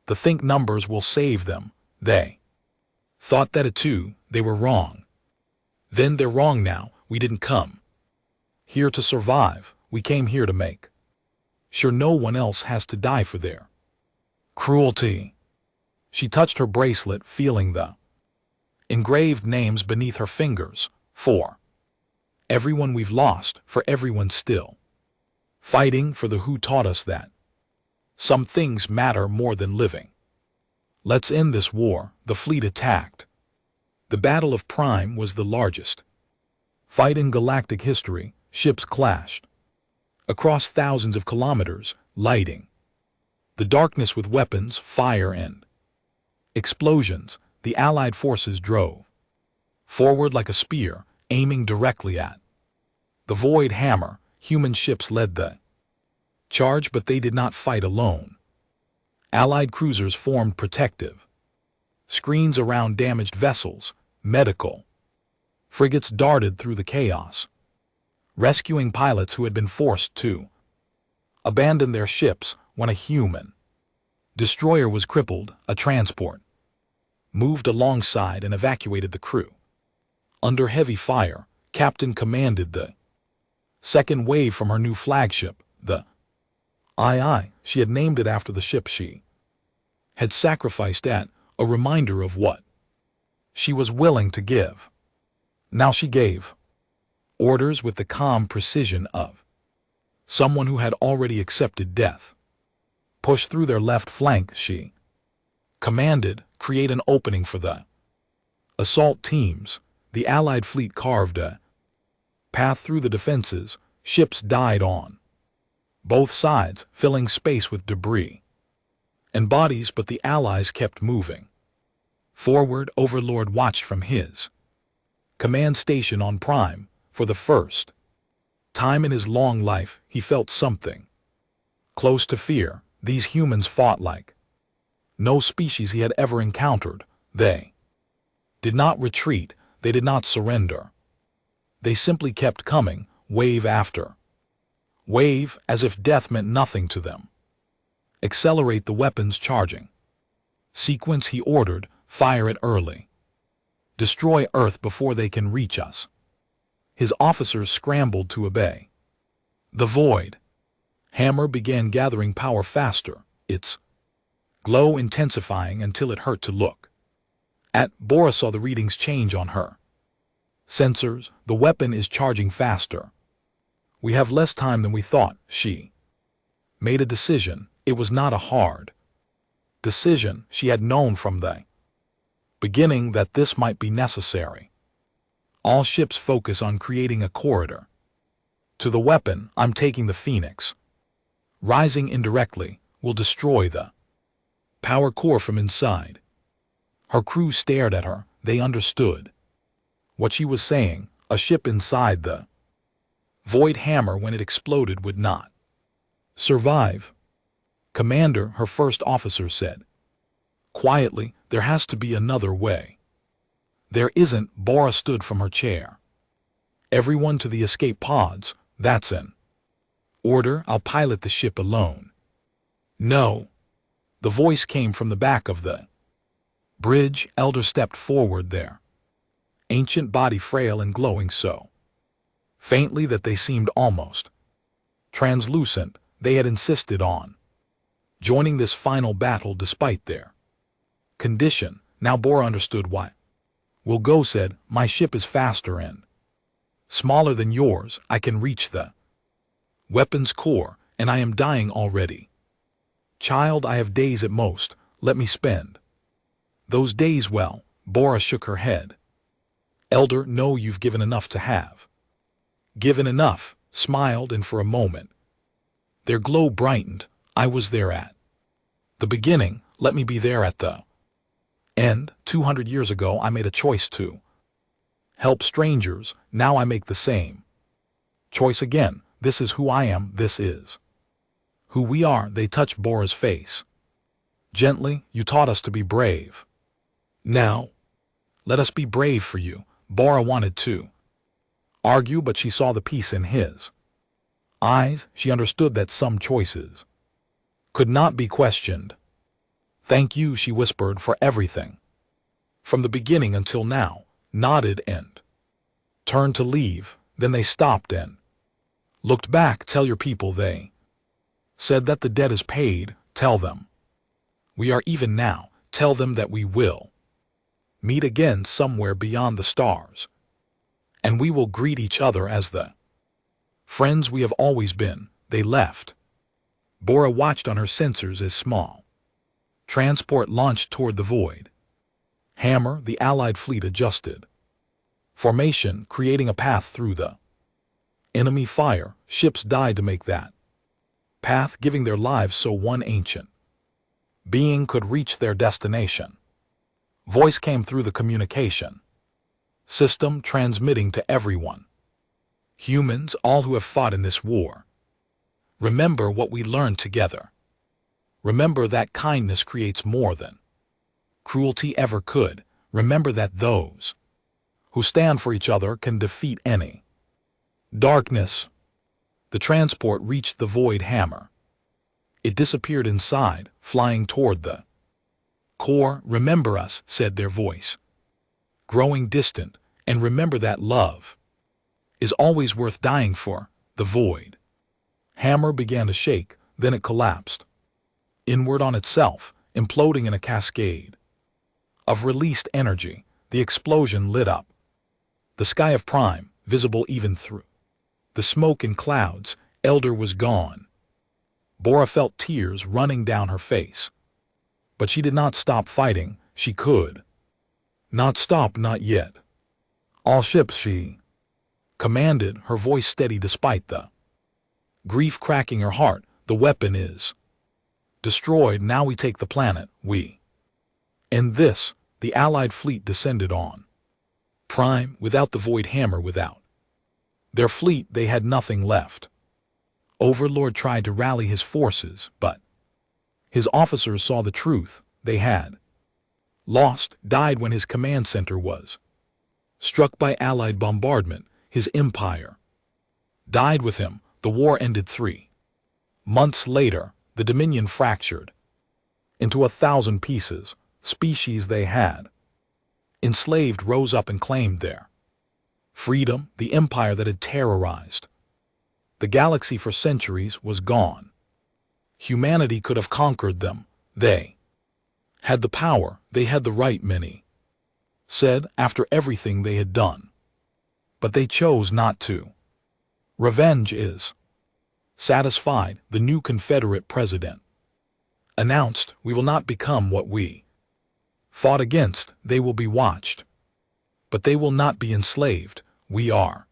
The think numbers will save them. They thought that too. They were wrong. Then they're wrong now. We didn't come here to survive. We came here to make sure no one else has to die for their cruelty. She touched her bracelet, feeling the engraved names beneath her fingers. For everyone we've lost, for everyone still fighting, for the who taught us that some things matter more than living. Let's end this war. The fleet attacked. The Battle of Prime was the largest fight in galactic history. Ships clashed across thousands of kilometers, lighting the darkness with weapons, fire, and explosions. The Allied forces drove forward like a spear, aiming directly at the Void Hammer. Human ships led the charge, but they did not fight alone. Allied cruisers formed protective screens around damaged vessels. Medical frigates darted through the chaos, rescuing pilots who had been forced to abandon their ships. When a human destroyer was crippled, a transport moved alongside and evacuated the crew. Under heavy fire, Captain commanded the second wave from her new flagship, the II. She had named it after the ship she had sacrificed at, a reminder of what she was willing to give. Now she gave orders with the calm precision of someone who had already accepted death. Push through their left flank, she commanded. Create an opening for the assault teams. The Allied fleet carved a path through the defenses. Ships died on both sides, filling space with debris and bodies, but the Allies kept moving forward. Overlord watched from his command station on Prime. For the first time in his long life, he felt something close to fear. These humans fought like no species he had ever encountered. They did not retreat. They did not surrender. They simply kept coming, wave after wave, as if death meant nothing to them. Accelerate the weapons charging sequence, he ordered. Fire it early. Destroy Earth before they can reach us. His officers scrambled to obey. The Void Hammer began gathering power faster, its glow intensifying until it hurt to look at. Bora saw the readings change on her sensors. The weapon is charging faster. We have less time than we thought. She made a decision. It was not a hard decision. She had known from the beginning that this might be necessary. All ships focus on creating a corridor to the weapon. I'm taking the Phoenix. Rising indirectly will destroy the power core from inside. Her crew stared at her. They understood what she was saying. A ship inside the Void Hammer, when it exploded, would not survive. Commander, her first officer said. Quietly, there has to be another way. There isn't. Bora stood from her chair. Everyone to the escape pods, that's an order. I'll pilot the ship alone. No. The voice came from the back of the bridge. Elder stepped forward there. Ancient body, frail and glowing so faintly that they seemed almost translucent. They had insisted on joining this final battle despite their condition. Now Bora understood why. We'll go, said. My ship is faster and smaller than yours. I can reach the weapons core, and I am dying already. Child, I have days at most. Let me spend those days well. Bora shook her head. Elder, no, you've given enough to have. Given enough, smiled, and for a moment their glow brightened. I was there at the beginning. Let me be there at the end. 200 years ago I made a choice to help strangers. Now I make the same choice again. This is who I am. This is who we are. They touched Bora's face gently. You taught us to be brave. Now, let us be brave for you. Bora wanted to argue, but she saw the peace in his eyes. She understood that some choices could not be questioned. Thank you, she whispered, for everything. From the beginning until now, nodded and turned to leave. Then they stopped and looked back. Tell your people, they said, that the debt is paid. Tell them we are even now. Tell them that we will meet again somewhere beyond the stars, and we will greet each other as the friends we have always been. They left. Bora watched on her sensors as small transport launched toward the void. Hammer, the Allied fleet, adjusted formation, creating a path through the enemy fire. Ships died to make that path, giving their lives so one ancient being could reach their destination. Voice came through the communication system, transmitting to everyone. Humans, all who have fought in this war, remember what we learned together. Remember that kindness creates more than cruelty ever could. Remember that those who stand for each other can defeat any darkness. The transport reached the void. Hammer. It disappeared inside, flying toward the core. Remember us, said their voice, growing distant, and remember that love is always worth dying for. The void hammer began to shake, then it collapsed inward on itself, imploding in a cascade of released energy. The explosion lit up the sky of Prime, visible even through the smoke and clouds. Elder was gone. Bora felt tears running down her face. But she did not stop fighting. She could not stop, not yet. All ships, she commanded, her voice steady despite the grief cracking her heart. The weapon is destroyed. Now we take the planet. We end this. The Allied fleet descended on Prime without the void hammer. Without their fleet, they had nothing left. Overlord tried to rally his forces, but his officers saw the truth. They had lost, died when his command center was struck by Allied bombardment. His empire died with him. The war ended 3 months later. The Dominion fractured into 1,000 pieces. Species they had enslaved rose up and claimed their freedom. The empire that had terrorized the galaxy for centuries was gone. Humanity could have conquered them. They had the power. They had the right, many said, after everything they had done. But they chose not to. Revenge is satisfied. The new Confederate president announced, we will not become what we fought against. They will be watched, but they will not be enslaved. We are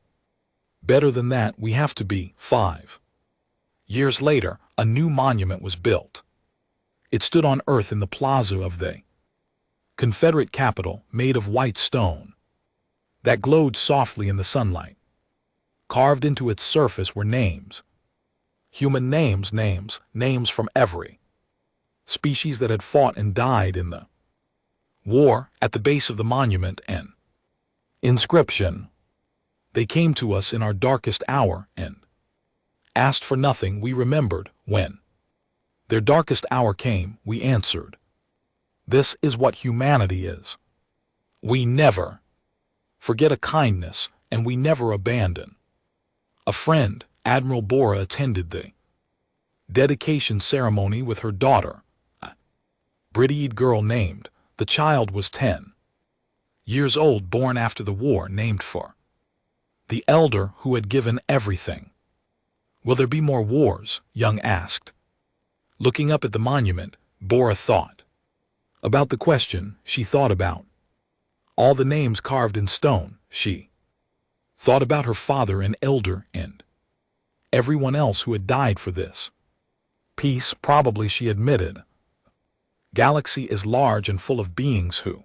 better than that. We have to be. 5 years later, a new monument was built. It stood on Earth in the plaza of the Confederate capital, made of white stone that glowed softly in the sunlight. Carved into its surface were names. Human names, names from every species that had fought and died in the war. At the base of the monument, an inscription. They came to us in our darkest hour and asked for nothing. We remembered when their darkest hour came, we answered. This is what humanity is. We never forget a kindness, and we never abandon a friend. Admiral Bora attended the dedication ceremony with her daughter, a Brittied girl named. The child was 10 years old, born after the war, named for the elder who had given everything. Will there be more wars? Young asked. Looking up at the monument, Bora thought about the question. She thought about all the names carved in stone. She thought about her father and elder and everyone else who had died for this peace. Probably, she admitted. Galaxy is large and full of beings who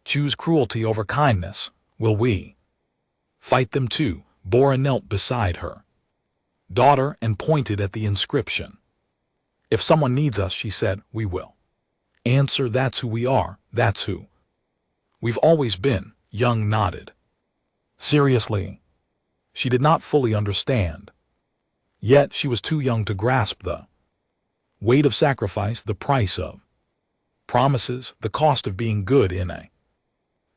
choose cruelty over kindness. Will we fight them too? Bora knelt beside her daughter and pointed at the inscription. If someone needs us, she said, we will answer. That's who we are. That's who we've always been. Young nodded. Seriously? She did not fully understand. Yet she was too young to grasp the weight of sacrifice, the price of promises, the cost of being good in a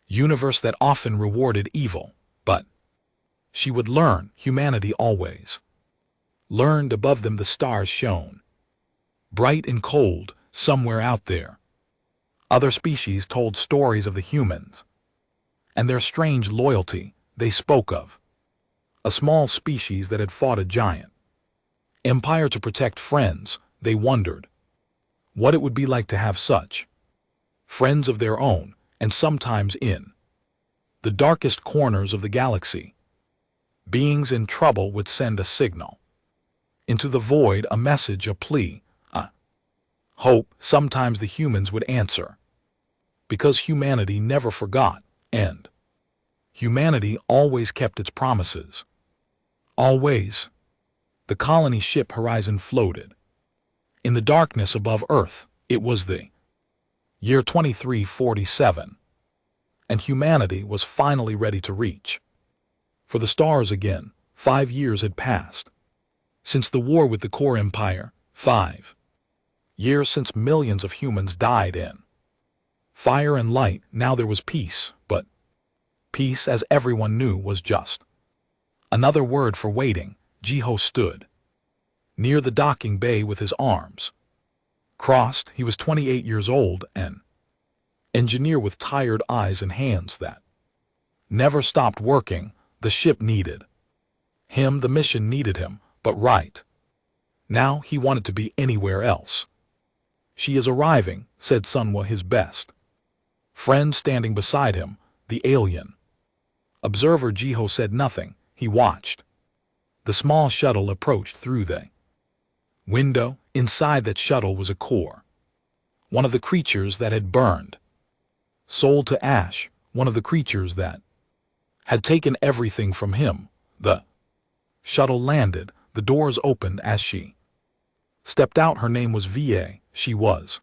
universe that often rewarded evil. But she would learn. Humanity always learned. Above them the stars shone, bright and cold. Somewhere out there, other species told stories of the humans and their strange loyalty. They spoke of a small species that had fought a giant empire to protect friends. They wondered what it would be like to have such friends of their own, and sometimes in the darkest corners of the galaxy, beings in trouble would send a signal into the void, a message, a plea, a hope. Sometimes the humans would answer, because humanity never forgot, and humanity always kept its promises. Always. The colony ship Horizon floated in the darkness above Earth. It was the year 2347, and humanity was finally ready to reach for the stars again. 5 years had passed since the war with the Core Empire. 5 years since millions of humans died in fire and light. Now there was peace, but peace, as everyone knew, was just another word for waiting. Jiho stood near the docking bay with his arms crossed. He was 28 years old, an engineer with tired eyes and hands that never stopped working. The ship needed him, the mission needed him, but right now he wanted to be anywhere else. She is arriving, said Sunwa, his best friend, standing beside him. The alien observer Jiho said nothing. He watched the small shuttle approach through the window. Inside that shuttle was a core, one of the creatures that had burned soul to ash, one of the creatures that had taken everything from him. The shuttle landed. The doors opened as she stepped out. Her name was VA. She was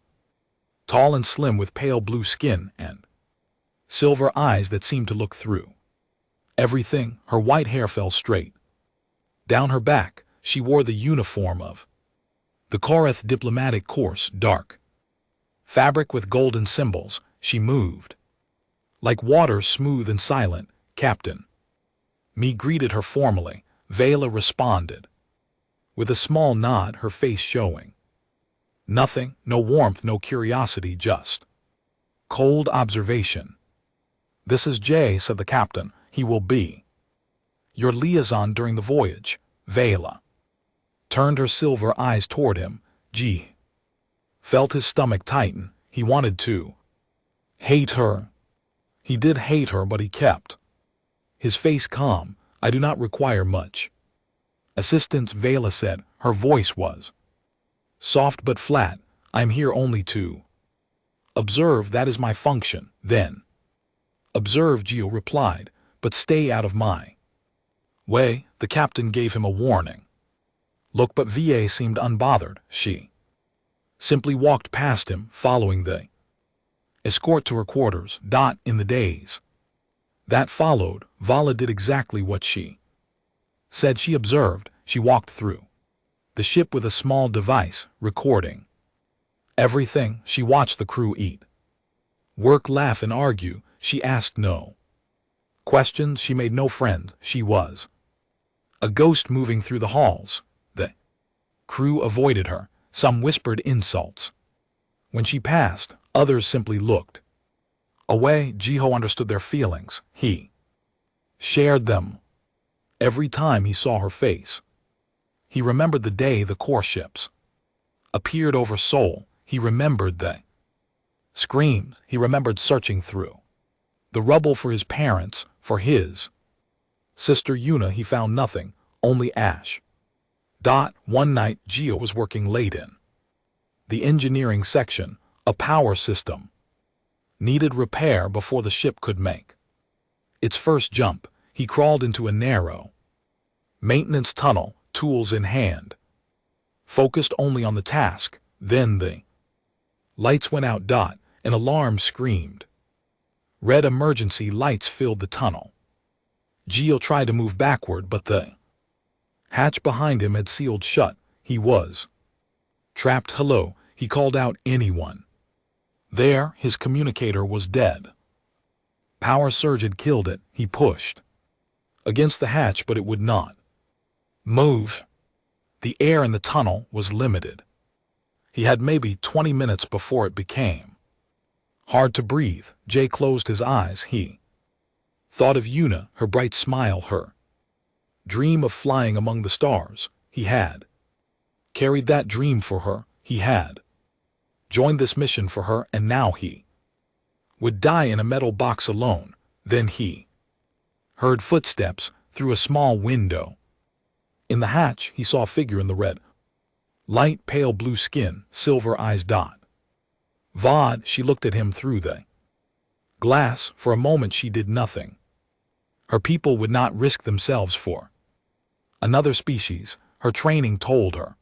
tall and slim, with pale blue skin and silver eyes that seemed to look through everything. Her white hair fell straight down her back. She wore the uniform of the Koreth Diplomatic Corps, dark fabric with golden symbols. She moved like water, smooth and silent. Captain Me greeted her formally. Vela responded with a small nod, her face showing nothing, no warmth, no curiosity, just cold observation. This is Jay, said the captain. He will be your liaison during the voyage. Vela turned her silver eyes toward him. G felt his stomach tighten. He wanted to hate her. He did hate her, but he kept his face calm. I do not require much assistance, Vela said. Her voice was soft but flat. I am here only to observe. That is my function. Then observe, Gio replied, but stay out of my way. The captain gave him a warning look, but VA seemed unbothered. She simply walked past him, following the escort to her quarters. In the days that followed, Vala did exactly what she said. She observed. She walked through the ship with a small device, recording everything. She watched the crew eat, work, laugh, and argue. She asked no questions. She made no friends. She was a ghost moving through the halls. The crew avoided her. Some whispered insults when she passed. Others simply looked away. Jiho understood their feelings. He shared them. Every time he saw her face, he remembered the day the core ships appeared over Seoul. He remembered the screams. He remembered searching through the rubble for his parents, for his sister Yuna. He found nothing, only ash. One night, Gio was working late in the engineering section. A power system needed repair before the ship could make its first jump. He crawled into a narrow maintenance tunnel, tools in hand, focused only on the task. Then the lights went out. An alarm screamed. Red emergency lights filled the tunnel. Gio tried to move backward, but the hatch behind him had sealed shut. He was trapped. Hello, he called out. Anyone there? His communicator was dead. Power surge had killed it. He pushed against the hatch, but it would not move. The air in the tunnel was limited. He had maybe 20 minutes before it became hard to breathe. Jay closed his eyes. He thought of Yuna, her bright smile, her dream of flying among the stars. He had carried that dream for her. He had joined this mission for her, and now he would die in a metal box alone. Then he heard footsteps through a small window. In the hatch, he saw a figure in the red light, pale blue skin, silver eyes. Vod, she looked at him through the glass. For a moment she did nothing. Her people would not risk themselves for another species. Her training told her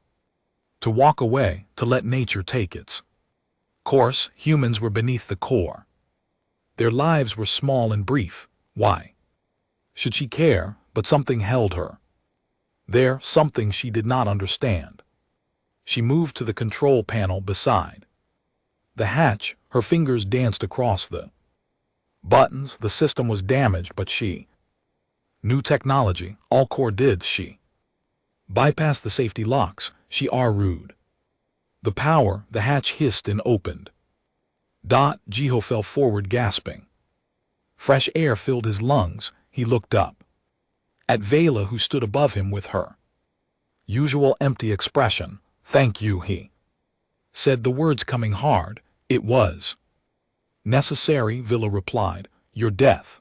to walk away, to let nature take its course. Humans were beneath the core. Their lives were small and brief. Why should she care? But something held her there, something she did not understand. She moved to the control panel beside the hatch. Her fingers danced across the buttons. The system was damaged, but she knew technology. All core did. She bypassed the safety locks. She rude. The power, the hatch hissed and opened. Jiho fell forward, gasping. Fresh air filled his lungs. He looked up at Vela, who stood above him with her usual empty expression. Thank you, he said, the words coming hard. It was necessary, Vela replied. Your death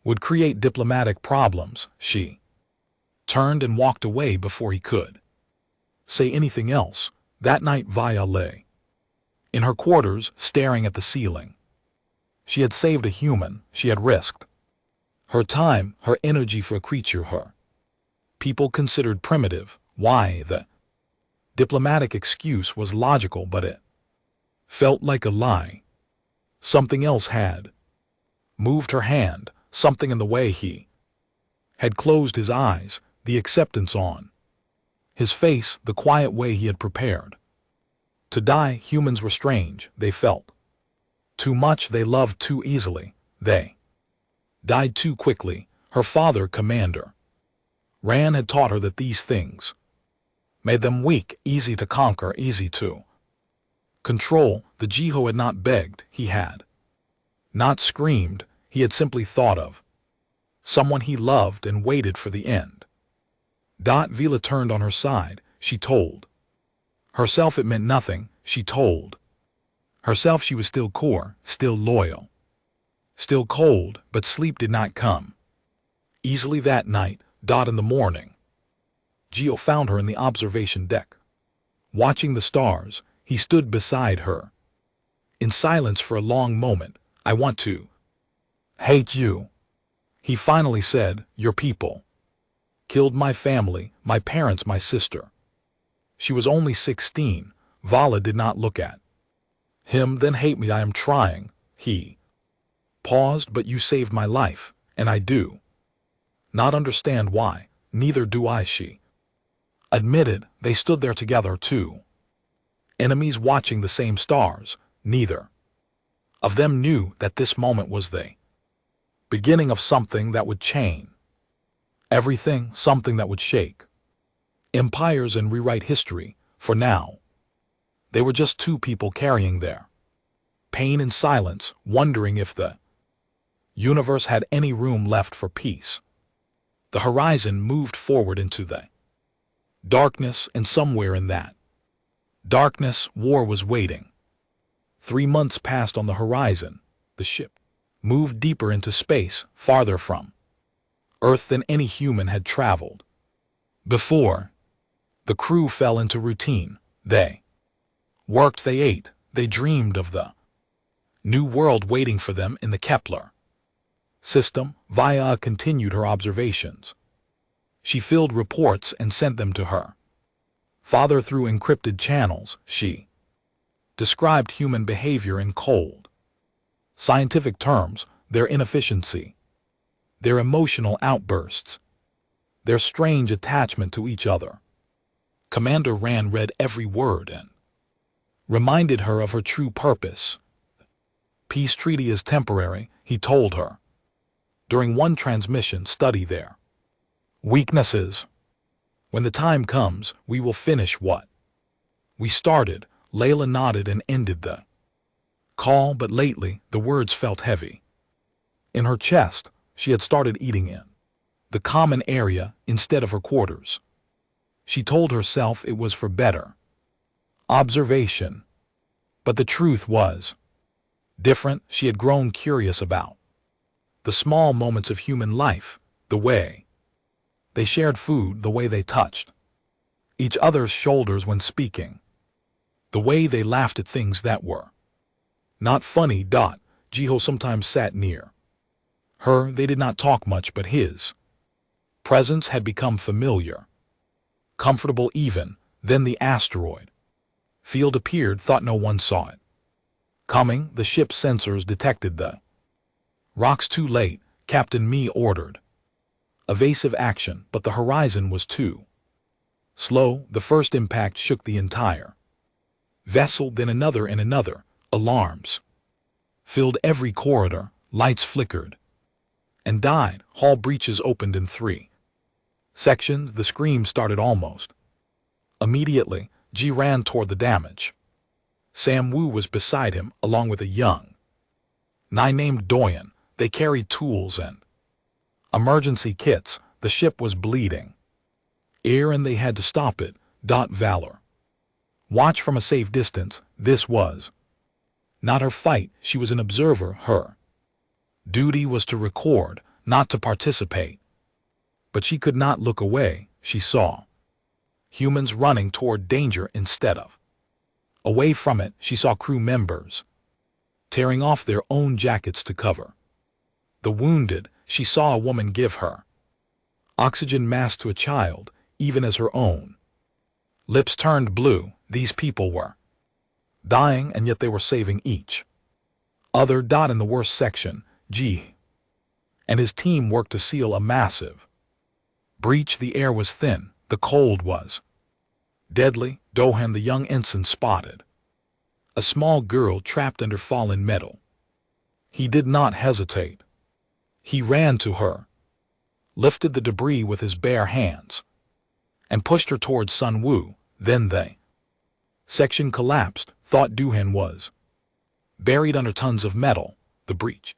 would create diplomatic problems. She turned and walked away before he could say anything else. That night, Vaya lay in her quarters, staring at the ceiling. She had saved a human. She had risked her time, her energy for a creature her people considered primitive. Why? The diplomatic excuse was logical, but it felt like a lie. Something else had moved. Her hand, something in the way he had closed his eyes, the acceptance on his face, the quiet way he had prepared to die. Humans were strange. They felt too much. They loved too easily. They died too quickly. Her father, Commander Ran, had taught her that these things made them weak, easy to conquer, easy to control. The Jiho had not begged. He had not screamed. He had simply thought of someone he loved and waited for the end. Vila turned on her side. She told herself it meant nothing. She told herself she was still core, still loyal, still cold, but sleep did not come easily that night. In the morning, Gio found her in the observation deck, watching the stars. He stood beside her in silence for a long moment. I want to hate you, he finally said. Your people killed my family, my parents, my sister. She was only 16. Vala did not look at him, then hate me. I am trying. He paused, but you saved my life, and I do not understand why. Neither do I, she admitted. They stood there together, two enemies watching the same stars. Neither of them knew that this moment was the beginning of something that would change everything, something that would shake empires and rewrite history. For now, they were just two people carrying their pain in silence, wondering if the universe had any room left for peace. The horizon moved forward into the darkness, and somewhere in that darkness, war was waiting. 3 months passed on the horizon. The ship moved deeper into space, farther from Earth than any human had traveled before. The crew fell into routine. They worked, they ate, they dreamed of the new world waiting for them in the Kepler system. Via continued her observations. She filled reports and sent them to her father through encrypted channels. She described human behavior in cold, scientific terms, their inefficiency, their emotional outbursts, their strange attachment to each other. Commander Rand read every word and reminded her of her true purpose. Peace treaty is temporary, he told her. During one transmission, study their weaknesses. When the time comes, we will finish what we started. Layla nodded and ended the call, but lately the words felt heavy in her chest. She had started eating in the common area instead of her quarters. She told herself it was for better observation, but the truth was different. She had grown curious about the small moments of human life, the way they shared food, the way they touched each other's shoulders when speaking, the way they laughed at things that were not funny. Jiho sometimes sat near her. They did not talk much, but his presence had become familiar, comfortable. Even then the asteroid field appeared. Thought no one saw it coming. The ship's sensors detected the rocks too late. Captain Me ordered evasive action, but the horizon was too slow. The first impact shook the entire vessel, then another and another. Alarms filled every corridor. Lights flickered and died. Hall breaches opened in 3 sections. The scream started almost immediately. Ji ran toward the damage. Sam Wu was beside him, along with a young Nai named Doyen. They carried tools and emergency kits. The ship was bleeding air and they had to stop it. Valor watched from a safe distance. This was not her fight. She was an observer. Her duty was to record, not to participate. But she could not look away. She saw humans running toward danger instead of away from it. She saw crew members tearing off their own jackets to cover the wounded. She saw a woman give her oxygen mask to a child, even as her own lips turned blue. These people were dying, and yet they were saving each other. In the worst section, Ji and his team worked to seal a massive breach. The air was thin. The cold was deadly. Dohan, the young ensign, spotted a small girl trapped under fallen metal. He did not hesitate. He ran to her, lifted the debris with his bare hands, and pushed her towards Sun Wu. Then the section collapsed. Thought Duhan was buried under tons of metal. The breach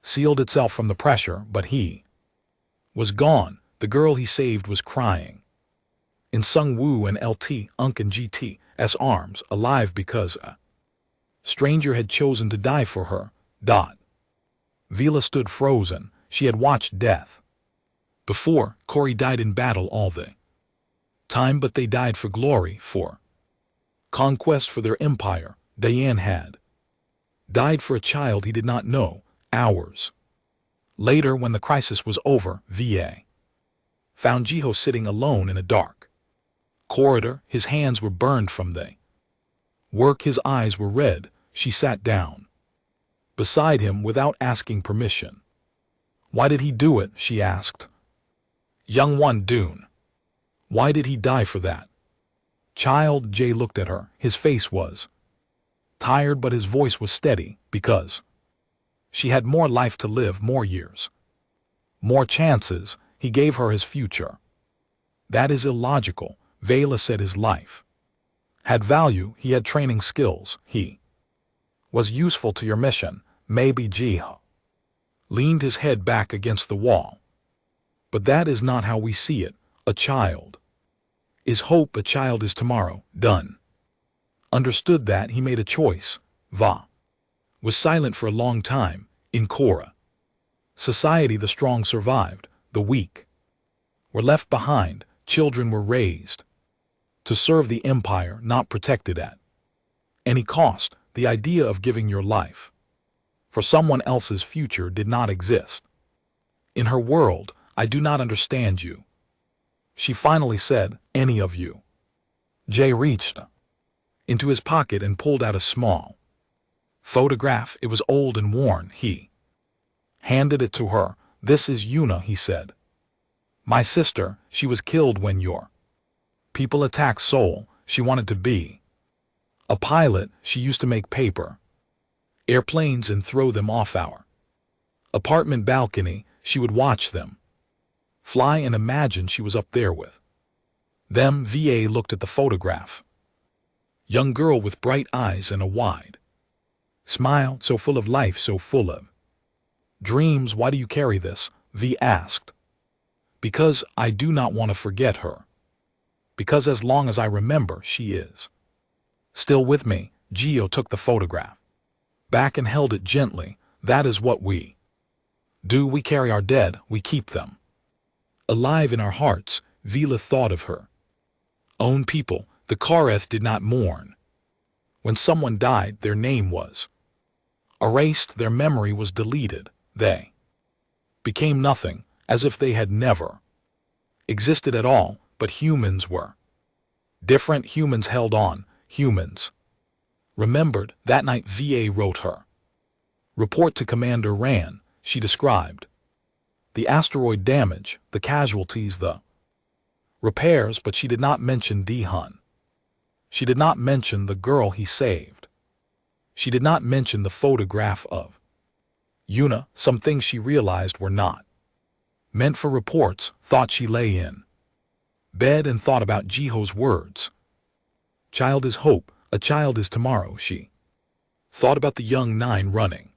sealed itself from the pressure, but he was gone. The girl he saved was crying in Sung Wu and LT Unk and GT's arms, alive because a stranger had chosen to die for her. Vila stood frozen. She had watched death before. Corey died in battle all the time, but they died for glory, for conquest, for their empire. Diane had died for a child he did not know. Hours later, when the crisis was over, VA found Jiho sitting alone in a dark corridor. His hands were burned from the Work. His eyes were red. She sat down beside him without asking permission. Why did he do it? She asked. Young one, Dune. Why did he die for that? Child. Jay looked at her. His face was tired, but his voice was steady. Because she had more life to live, more years, more chances. He gave her his future. That is illogical. Vela said his life had value. He had training skills. He was useful to your mission. Maybe. Jiho leaned his head back against the wall. But that is not how we see it. A child is hope. A child is tomorrow. Done. Understood that. He made a choice. Va was silent for a long time. In Korra society, the strong survived. The weak were left behind. Children were raised to serve the empire, not protected at any cost. The idea of giving your life for someone else's future did not exist. In her world, I do not understand you, she finally said. Any of you? Jay reached into his pocket and pulled out a small photograph. It was old and worn. He handed it to her. This is Yuna, he said. My sister. She was killed when your people attacked Seoul. She wanted to be a pilot. She used to make paper airplanes and throw them off our apartment balcony. She would watch them fly and imagine she was up there with them. VA looked at the photograph. Young girl with bright eyes and a wide smile, so full of life, so full of dreams. Why do you carry this? V asked. Because I do not want to forget her. Because as long as I remember, she is still with me. Gio took the photograph back and held it gently. That is what we do. We carry our dead. We keep them alive in our hearts. Vila thought of her own people. The Kareth did not mourn. When someone died, their name was erased. Their memory was deleted. They became nothing, as if they had never existed at all. But humans were different. Humans held on. Humans remembered. That night VA wrote her report to Commander Ran. She described the asteroid damage, the casualties, the repairs, but she did not mention Dihun. She did not mention the girl he saved. She did not mention the photograph of Yuna. Some things she realized were not meant for reports. Thought. She lay in bed and thought about Jiho's words. Child is hope. A child is tomorrow. She thought about the young 9 running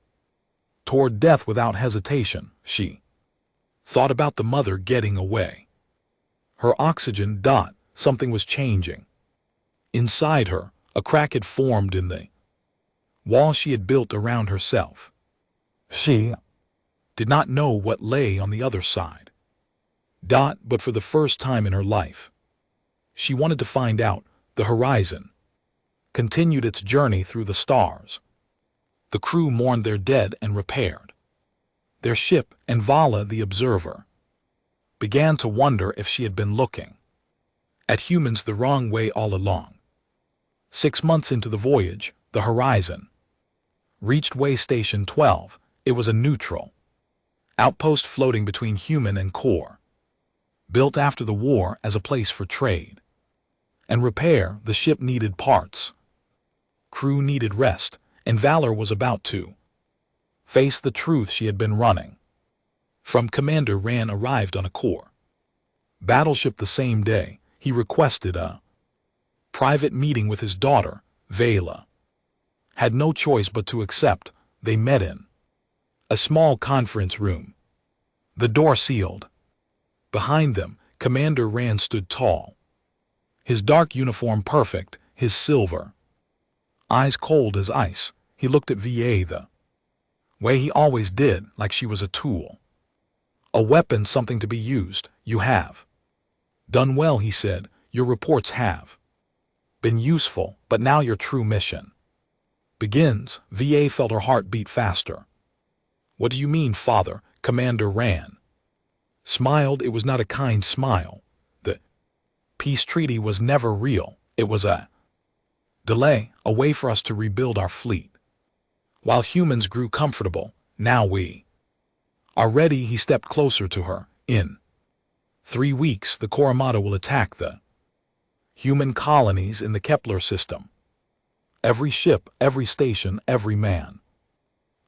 toward death without hesitation. She thought about the mother getting away. Her oxygen. Something was changing inside her. A crack had formed in the wall she had built around herself. She did not know what lay on the other side. But for the first time in her life, she wanted to find out. The horizon continued its journey through the stars. The crew mourned their dead and repaired their ship, and Vala, the observer, began to wonder if she had been looking at humans the wrong way all along. 6 months into the voyage, the horizon reached way station 12. It was a neutral outpost floating between human and core, built after the war as a place for trade and repair. The ship needed parts, crew needed rest, and Valor was about to face the truth she had been running from. Commander Ran arrived on a core battleship the same day. He requested a private meeting with his daughter. Vela had no choice but to accept. They met in a small conference room, the door sealed. Behind them, Commander Ran stood tall, his dark uniform perfect, his silver eyes cold as ice. He looked at VA the way he always did, like she was a tool, a weapon, something to be used. You have done well, he said. Your reports have been useful, but now your true mission begins. VA felt her heart beat faster. What do you mean, father? Commander Ran smiled. It was not a kind smile. The peace treaty was never real. It was a Delay, a way for us to rebuild our fleet. While humans grew comfortable, now we are ready. He stepped closer to her. In 3 weeks, the Koramata will attack the human colonies in the Kepler system. Every ship, every station, every man,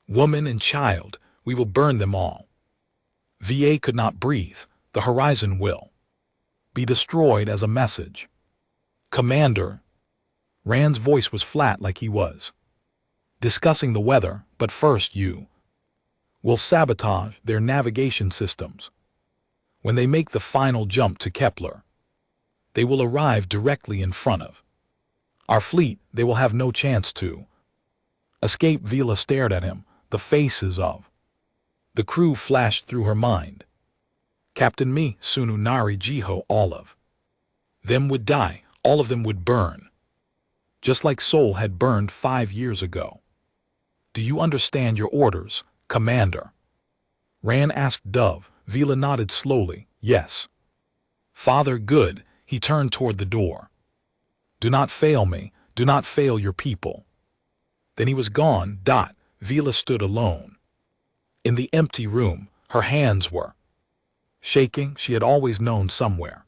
woman and child, we will burn them all. VA could not breathe. The horizon will be destroyed as a message. Commander. Rand's voice was flat like he was discussing the weather, but first you will sabotage their navigation systems. When they make the final jump to Kepler, they will arrive directly in front of our fleet. They will have no chance to escape. Vila stared at him. The faces of the crew flashed through her mind. Captain Me, Sunu, Nari, Jiho, all of them would die. All of them would burn, just like Sol had burned 5 years ago. Do you understand your orders, Commander? Rand asked Dove. Vila nodded slowly. Yes. Father, good. He turned toward the door. Do not fail me. Do not fail your people. Then he was gone. Vila stood alone in the empty room. Her hands were shaking. She had always known somewhere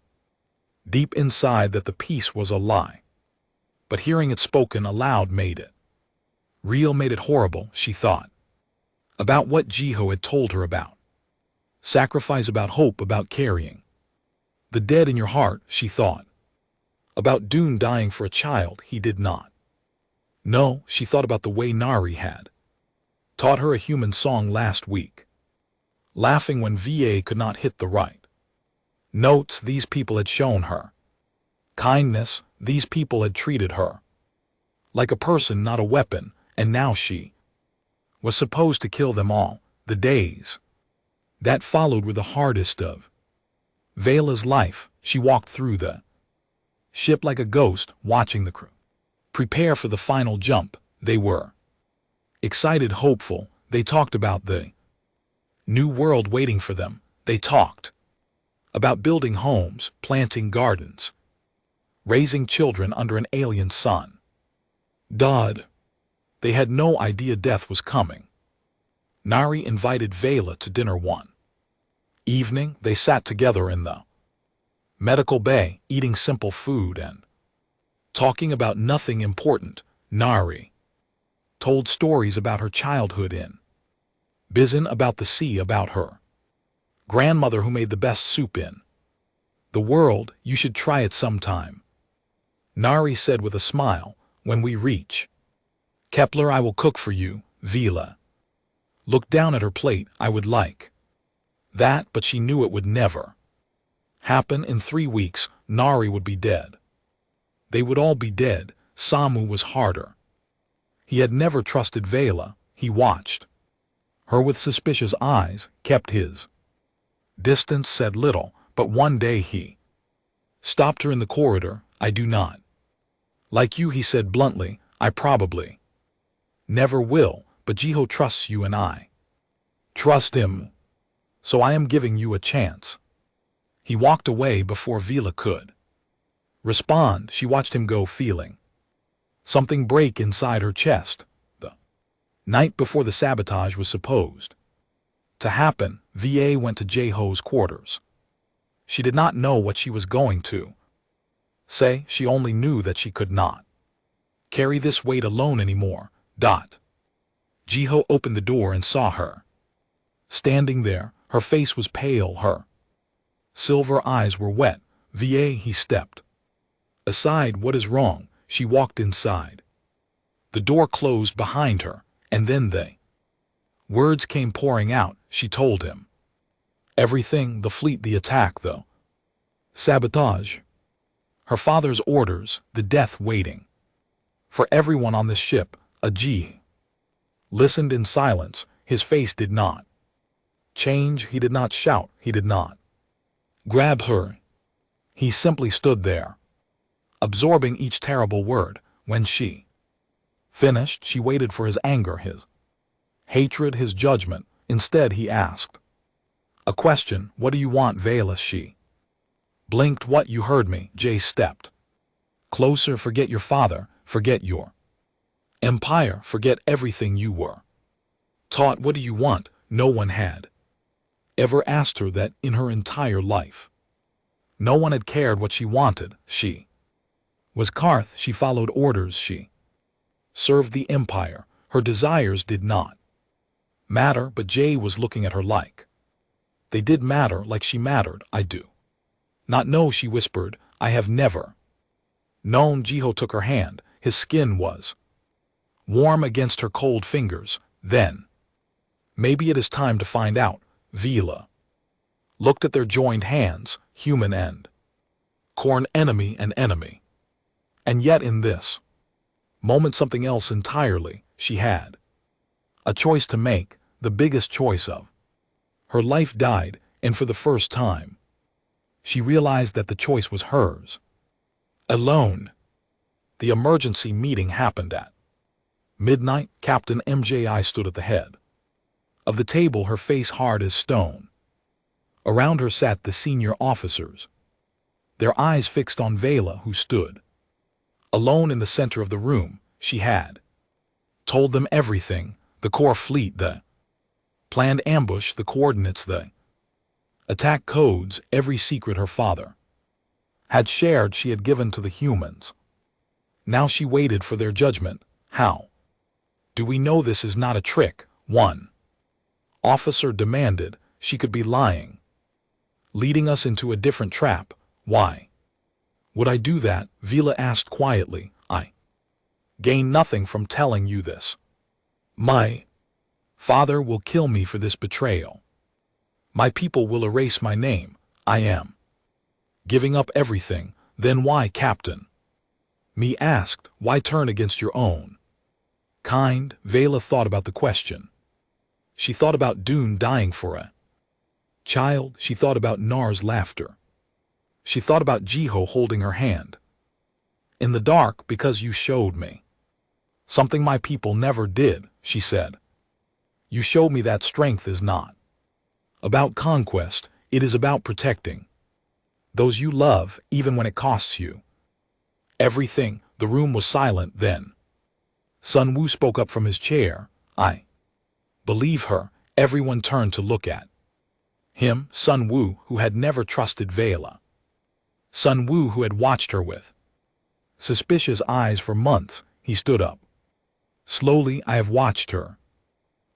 deep inside that the peace was a lie. But hearing it spoken aloud made it real, made it horrible. She thought about what Jiho had told her about sacrifice, about hope, about carrying the dead in your heart. She thought about Dune dying for a child he did not know. She thought about the way Nari had taught her a human song last week, laughing when VA could not hit the right notes. These people had shown her kindness. These people had treated her like a person, not a weapon, and now she was supposed to kill them all. The days that followed were the hardest of Vela's life. She walked through the ship like a ghost, watching the crew prepare for the final jump. They were excited, hopeful. They talked about the new world waiting for them. They talked about building homes, planting gardens, raising children under an alien sun. They had no idea death was coming. Nari invited Vela to dinner one evening. They sat together in the medical bay, eating simple food and talking about nothing important. Nari told stories about her childhood in Bizin, about the sea, about her grandmother who made the best soup in the world. You should try it sometime, Nari said with a smile. When we reach Kepler, I will cook for you. Vila looked down at her plate. I would like that, but she knew it would never happen. In 3 weeks, Nari would be dead. They would all be dead. Samu was harder. He had never trusted Vela. He watched her with suspicious eyes, kept his distance, said little, but one day he stopped her in the corridor. I do not like you, he said bluntly. I probably never will, but Jiho trusts you and I trust him. So I am giving you a chance. He walked away before Vila could respond. She watched him go, feeling something break inside her chest. The night before the sabotage was supposed to happen, VA went to Jiho's quarters. She did not know what she was going to say. She only knew that she could not carry this weight alone anymore. Jiho opened the door and saw her standing there. Her face was pale. Her silver eyes were wet. VA, he stepped aside. What is wrong? She walked inside. The door closed behind her, and then words came pouring out. She told him everything, the fleet, the attack, the sabotage, her father's orders, the death waiting for everyone on this ship. Ajih listened in silence. His face did not change. He did not shout. He did not grab her. He simply stood there, absorbing each terrible word. When she finished, she waited for his anger, his hatred, his judgment. Instead, he asked a question. What do you want, Vela? She blinked. What, you heard me? Jay stepped closer. Forget your father. forget your empire, forget everything you were taught. What do you want? No one had ever asked her that in her entire life. No one had cared what she wanted. She was Karth. She followed orders. She served the empire. Her desires did not matter, but Jay was looking at her like they did matter, like she mattered. I do not know, she whispered. I have never known. Jiho took her hand. His skin was warm against her cold fingers. Then, maybe it is time to find out. Vila looked at their joined hands, human and Korn, enemy and enemy. And yet in this moment something else entirely. She had a choice to make, the biggest choice of her life died, and for the first time, she realized that the choice was hers. Alone. The emergency meeting happened at midnight. Captain MJI stood at the head of the table, her face hard as stone. Around her sat the senior officers, their eyes fixed on Vela, who stood alone in the center of the room. She had told them everything, the core fleet, the planned ambush, the coordinates, the attack codes, every secret her father had shared. She had given to the humans. Now she waited for their judgment. How do we know this is not a trick? One officer demanded. She could be lying, leading us into a different trap. Why would I do that? Vila asked quietly. I gain nothing from telling you this. My father will kill me for this betrayal. My people will erase my name. I am giving up everything. Then why, Captain? Me asked. Why turn against your own kind? Vela thought about the question. She thought about Dune dying for a child. She thought about Nar's laughter. She thought about Jiho holding her hand in the dark. Because you showed me something my people never did, she said. You showed me that strength is not about conquest, it is about protecting those you love, even when it costs you everything. The room was silent. Then Sun Wu spoke up from his chair. I believe her. Everyone turned to look at him. Sun Wu, who had never trusted Vela. Sun Wu, who had watched her with suspicious eyes for months. He stood up slowly. I have watched her,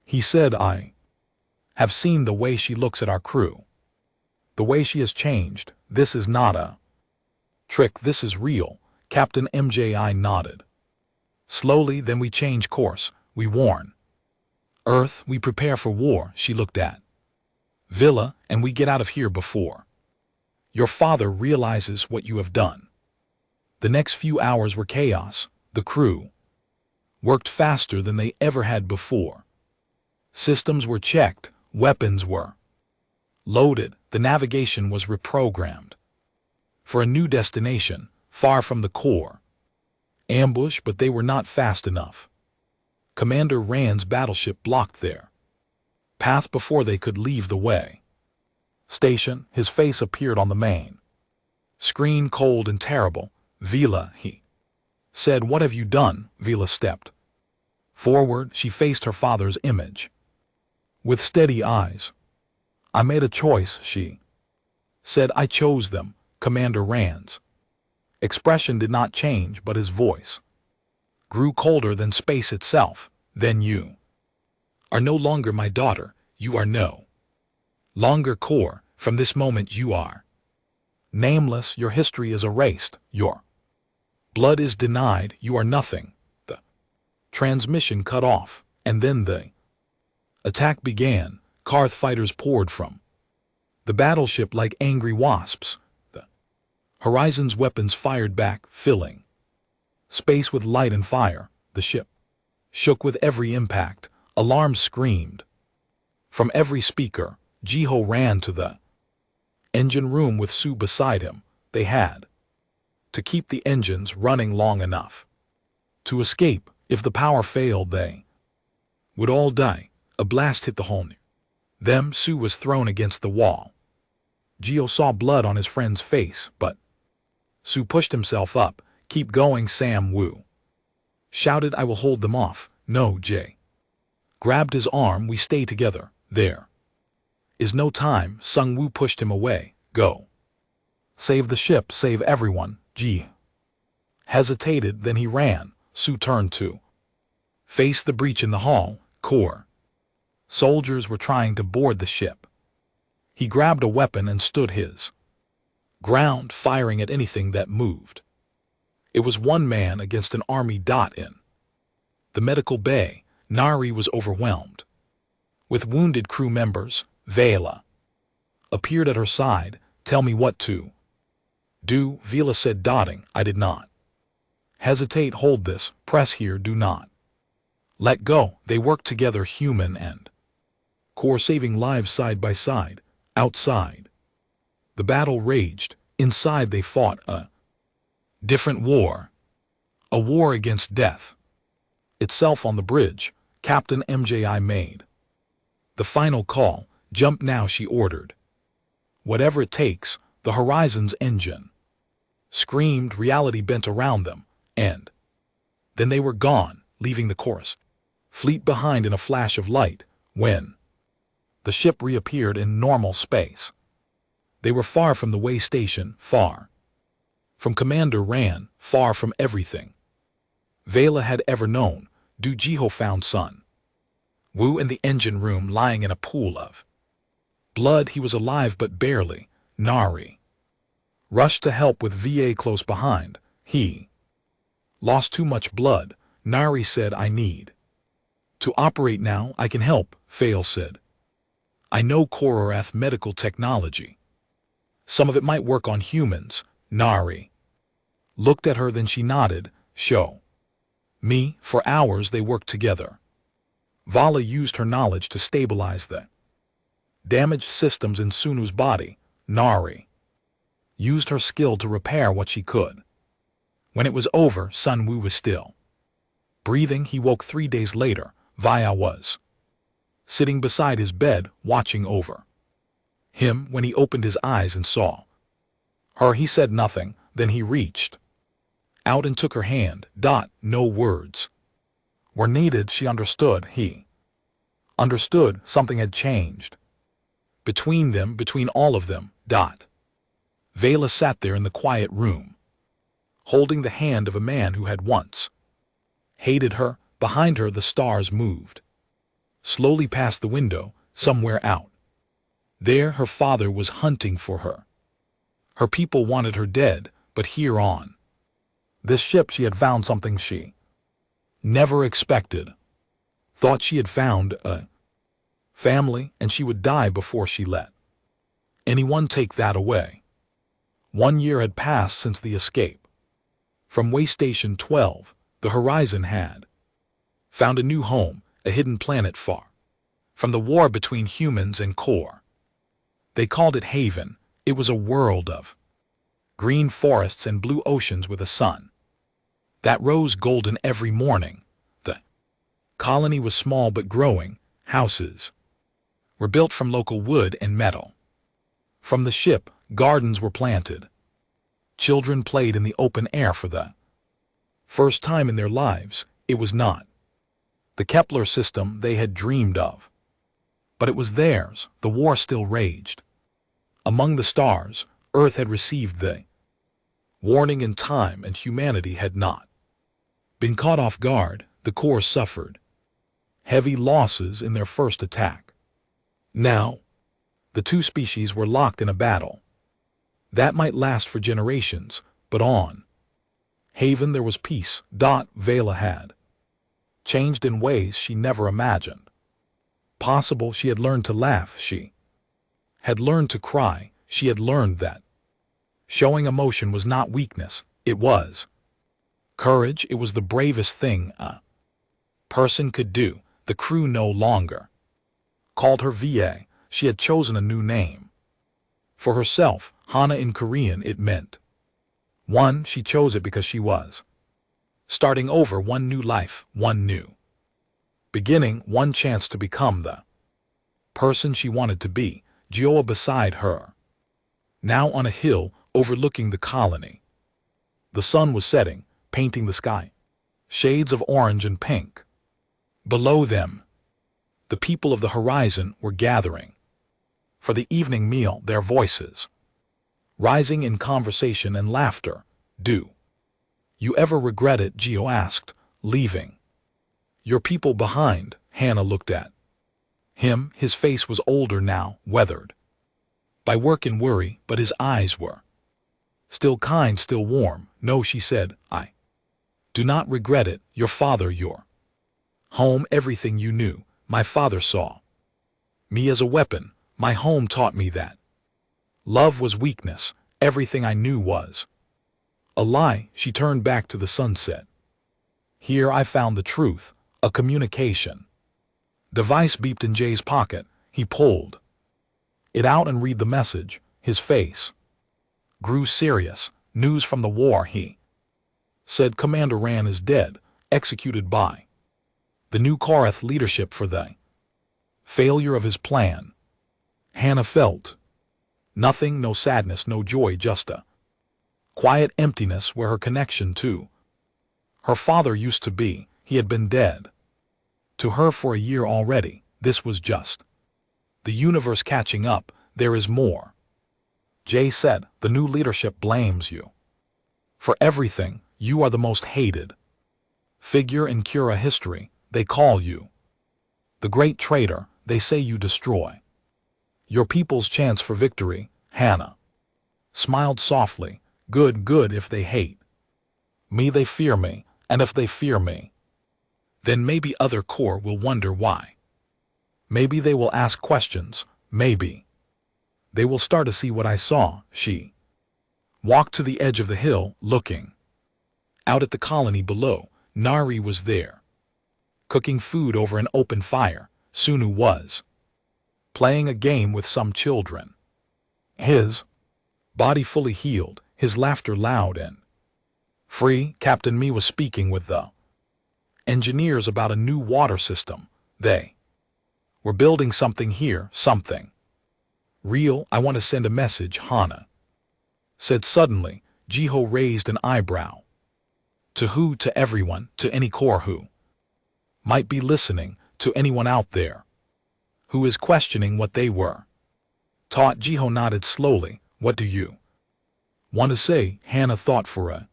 he said. I have seen the way she looks at our crew, the way she has changed. This is not a trick, this is real. Captain MJI nodded slowly. Then we change course. We warn Earth, we prepare for war. She looked at Villa, and we get out of here before your father realizes what you have done. The next few hours were chaos. The crew worked faster than they ever had before. Systems were checked, weapons were loaded, the navigation was reprogrammed for a new destination, far from the core ambush, but they were not fast enough. Commander Rand's battleship blocked their path before they could leave the way station. His face appeared on the main screen, cold and terrible. Vila, he said. What have you done? Vila stepped forward. She faced her father's image with steady eyes. I made a choice, she said. I chose them. Commander Rand's expression did not change, but his voice grew colder than space itself. Then you are no longer my daughter. You are no longer core. From this moment you are nameless. Your history is erased. Your blood is denied. You are nothing. The transmission cut off, and then the attack began. Karth fighters poured from the battleship like angry wasps. The Horizon's weapons fired back, filling space with light and fire. The ship shook with every impact. Alarms screamed from every speaker. Jiho ran to the engine room with Su beside him. They had to keep the engines running long enough to escape. If the power failed, they would all die. A blast hit the hull near them. Su was thrown against the wall. Jiho saw blood on his friend's face, but Su pushed himself up. Keep going, Sam Wu Shouted, I will hold them off. No, Jay. Grabbed his arm, we stay together. There is no time. Sung Woo pushed him away. Go. Save the ship, save everyone. Ji hesitated, then he ran. Sue turned to face the breach in the hall. Core soldiers were trying to board the ship. He grabbed a weapon and stood his ground, firing at anything that moved. It was one man against an army. In the medical bay, Nari was overwhelmed. With wounded crew members, Vela appeared at her side. Tell me what to do, Vela said, dotting. I did not hesitate. Hold this, press here, do not let go. They worked together, human and core, saving lives side by side. Outside, the battle raged. Inside, they fought a different war. A war against death itself. On the bridge, Captain MJI made the final call. Jump now, she ordered. Whatever it takes. The Horizon's engine screamed. Reality bent around them, and then they were gone, leaving the course fleet behind in a flash of light. When the ship reappeared in normal space, they were far from the way station, far from Commander Ran, far from everything Vela had ever known. Du Jiho found Sun Woo in the engine room, lying in a pool of blood. He was alive, but barely. Nari rushed to help with VA close behind. He lost too much blood. Nari said, I need to operate now. I can help, Fail said. I know Kororath medical technology. Some of it might work on humans. Nari looked at her, then she nodded. Show me. For hours they worked together. Vala used her knowledge to stabilize the damaged systems in Sunu's body. Nari used her skill to repair what she could. When it was over, Sun Woo was still breathing. He woke 3 days later. Vaya was sitting beside his bed, watching over him. When he opened his eyes and saw her, he said nothing. Then he reached out and took her hand. No words were needed. She understood. He understood. Something had changed between them, between all of them. Vela sat there in the quiet room, holding the hand of a man who had once hated her. Behind her, the stars moved slowly past the window. Somewhere out there, her father was hunting for her. Her people wanted her dead, but here on this ship she had found something she never expected. Thought she had found a family, and she would die before she let anyone take that away. 1 year had passed since the escape from Way Station 12. The Horizon had found a new home, a hidden planet far from the war between humans and Core. They called it Haven. It was a world of green forests and blue oceans with a sun that rose golden every morning. The colony was small but growing. Houses were built from local wood and metal. From the ship, gardens were planted. Children played in the open air for the first time in their lives. It was not the Kepler system they had dreamed of, but it was theirs. The war still raged. Among the stars, Earth had received the warning in time, and humanity had not been caught off guard. The Core suffered heavy losses in their first attack. Now, the two species were locked in a battle that might last for generations, but on Haven there was peace. Vela had changed in ways she never imagined possible. She had learned to laugh. She had learned to cry. She had learned that showing emotion was not weakness. It was courage. It was the bravest thing a person could do. The crew no longer called her VA. She had chosen a new name for herself. Hana in Korean, it meant one. She chose it because she was starting over, one new life, one new beginning, one chance to become the person she wanted to be. Gioa beside her, now on a hill overlooking the colony. The sun was setting, painting the sky. shades of orange and pink. Below them, the people of the horizon were gathering. For the evening meal, their voices, rising in conversation and laughter. Do you ever regret it? Geo asked, leaving your people behind. Hannah looked at him. His face was older now, weathered by work and worry, but his eyes were still kind, still warm. No, she said, I do not regret it. Your father, your home, everything you knew. My father saw me as a weapon. My home taught me that love was weakness. Everything I knew was a lie. She turned back to the sunset. Here I found the truth. A communication device beeped in Jay's pocket. He pulled it out and read the message. His face grew serious. News from the war, he said. Commander Rand is dead, executed by the new Korath leadership for the failure of his plan. Hannah felt nothing, no sadness, no joy, just a quiet emptiness where her connection to her father used to be. He had been dead to her for a year already. This was just the universe catching up. There is more. Jay said, the new leadership blames you for everything. You are the most hated figure in Kura history. They call you the great traitor. They say you destroy your people's chance for victory. Hannah smiled softly. Good, good. If they hate me, they fear me. And if they fear me, then maybe other core will wonder why. Maybe they will ask questions. Maybe they will start to see what I saw. She walked to the edge of the hill, looking out at the colony below. Nari was there, cooking food over an open fire. Sunu was playing a game with some children. His body fully healed, his laughter loud and free. Captain Me was speaking with the engineers about a new water system. They were building something here, something real. I want to send a message, Hana said suddenly. Jiho raised an eyebrow. To who? To everyone, to any core who might be listening, to anyone out there who is questioning what they were taught. Jiho nodded slowly. What do you want to say? Hannah thought for a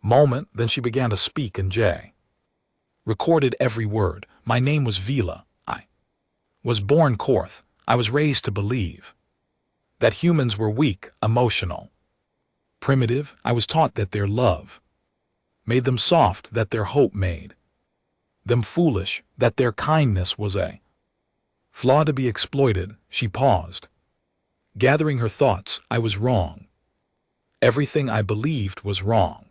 moment, then she began to speak, and Jay recorded every word. My name was Vila. I was born Korth. I was raised to believe that humans were weak, emotional, primitive. I was taught that their love made them soft, that their hope made them foolish, that their kindness was a flaw to be exploited. She paused, gathering her thoughts. I was wrong. Everything I believed was wrong.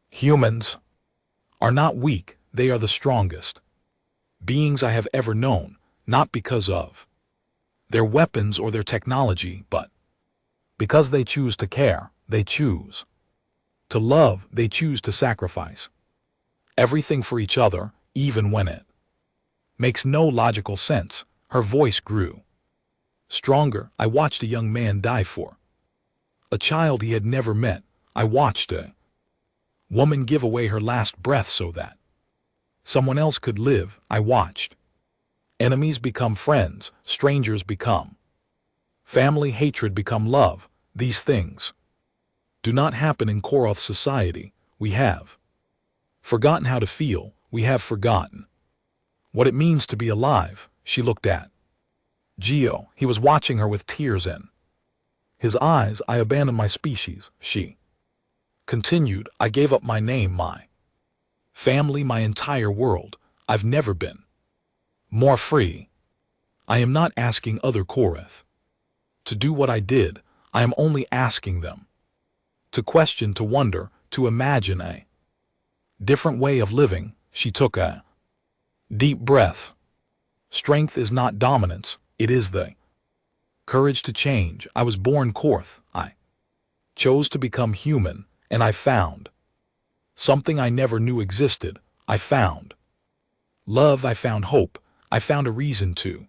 Humans are not weak. They are the strongest beings I have ever known, not because of their weapons or their technology, but because they choose to care, they choose to love, they choose to sacrifice everything for each other, even when it makes no logical sense. Her voice grew stronger. I watched a young man die for a child he had never met. I watched a woman give away her last breath so that someone else could live. I watched enemies become friends, strangers become family, hatred become love. These things do not happen in Koroth society. We have forgotten how to feel. We have forgotten what it means to be alive. She looked at Geo. He was watching her with tears in his eyes. I abandoned my species, she continued. I gave up my name, my family, my entire world. I've never been more free. I am not asking other Korath to do what I did. I am only asking them to question, to wonder, to imagine a different way of living. She took a deep breath. Strength is not dominance. It is the courage to change. I was born Korth. I chose to become human, and I found something I never knew existed. I found love. I found hope. I found a reason to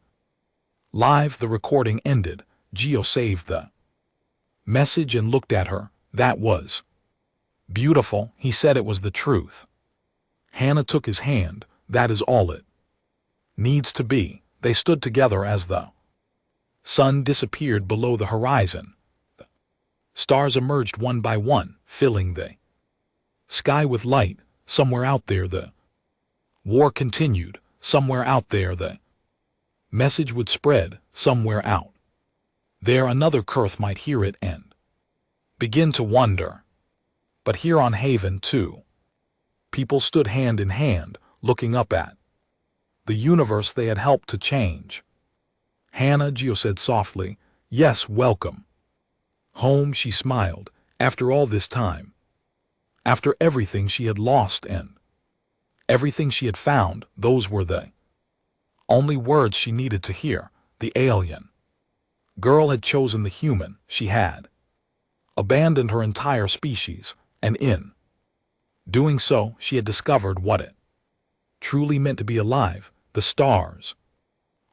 live. The recording ended. Geo saved the message and looked at her. That was beautiful. He said it was the truth. Hannah took his hand. That is all it needs to be. They stood together as the sun disappeared below the horizon. The stars emerged one by one, filling the sky with light. Somewhere out there the war continued. Somewhere out there the message would spread. Somewhere out there another Kurth might hear it and begin to wonder. But here on Haven too, people stood hand in hand, looking up at the universe they had helped to change. Hannah, Geo said softly, "Yes, welcome home," she smiled. After all this time, after everything she had lost and everything she had found, those were the only words she needed to hear. The alien girl had chosen the human. She had abandoned her entire species, and in doing so, she had discovered what it truly meant to be alive. The stars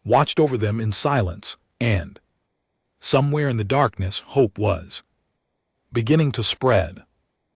watched over them in silence, and somewhere in the darkness, hope was beginning to spread.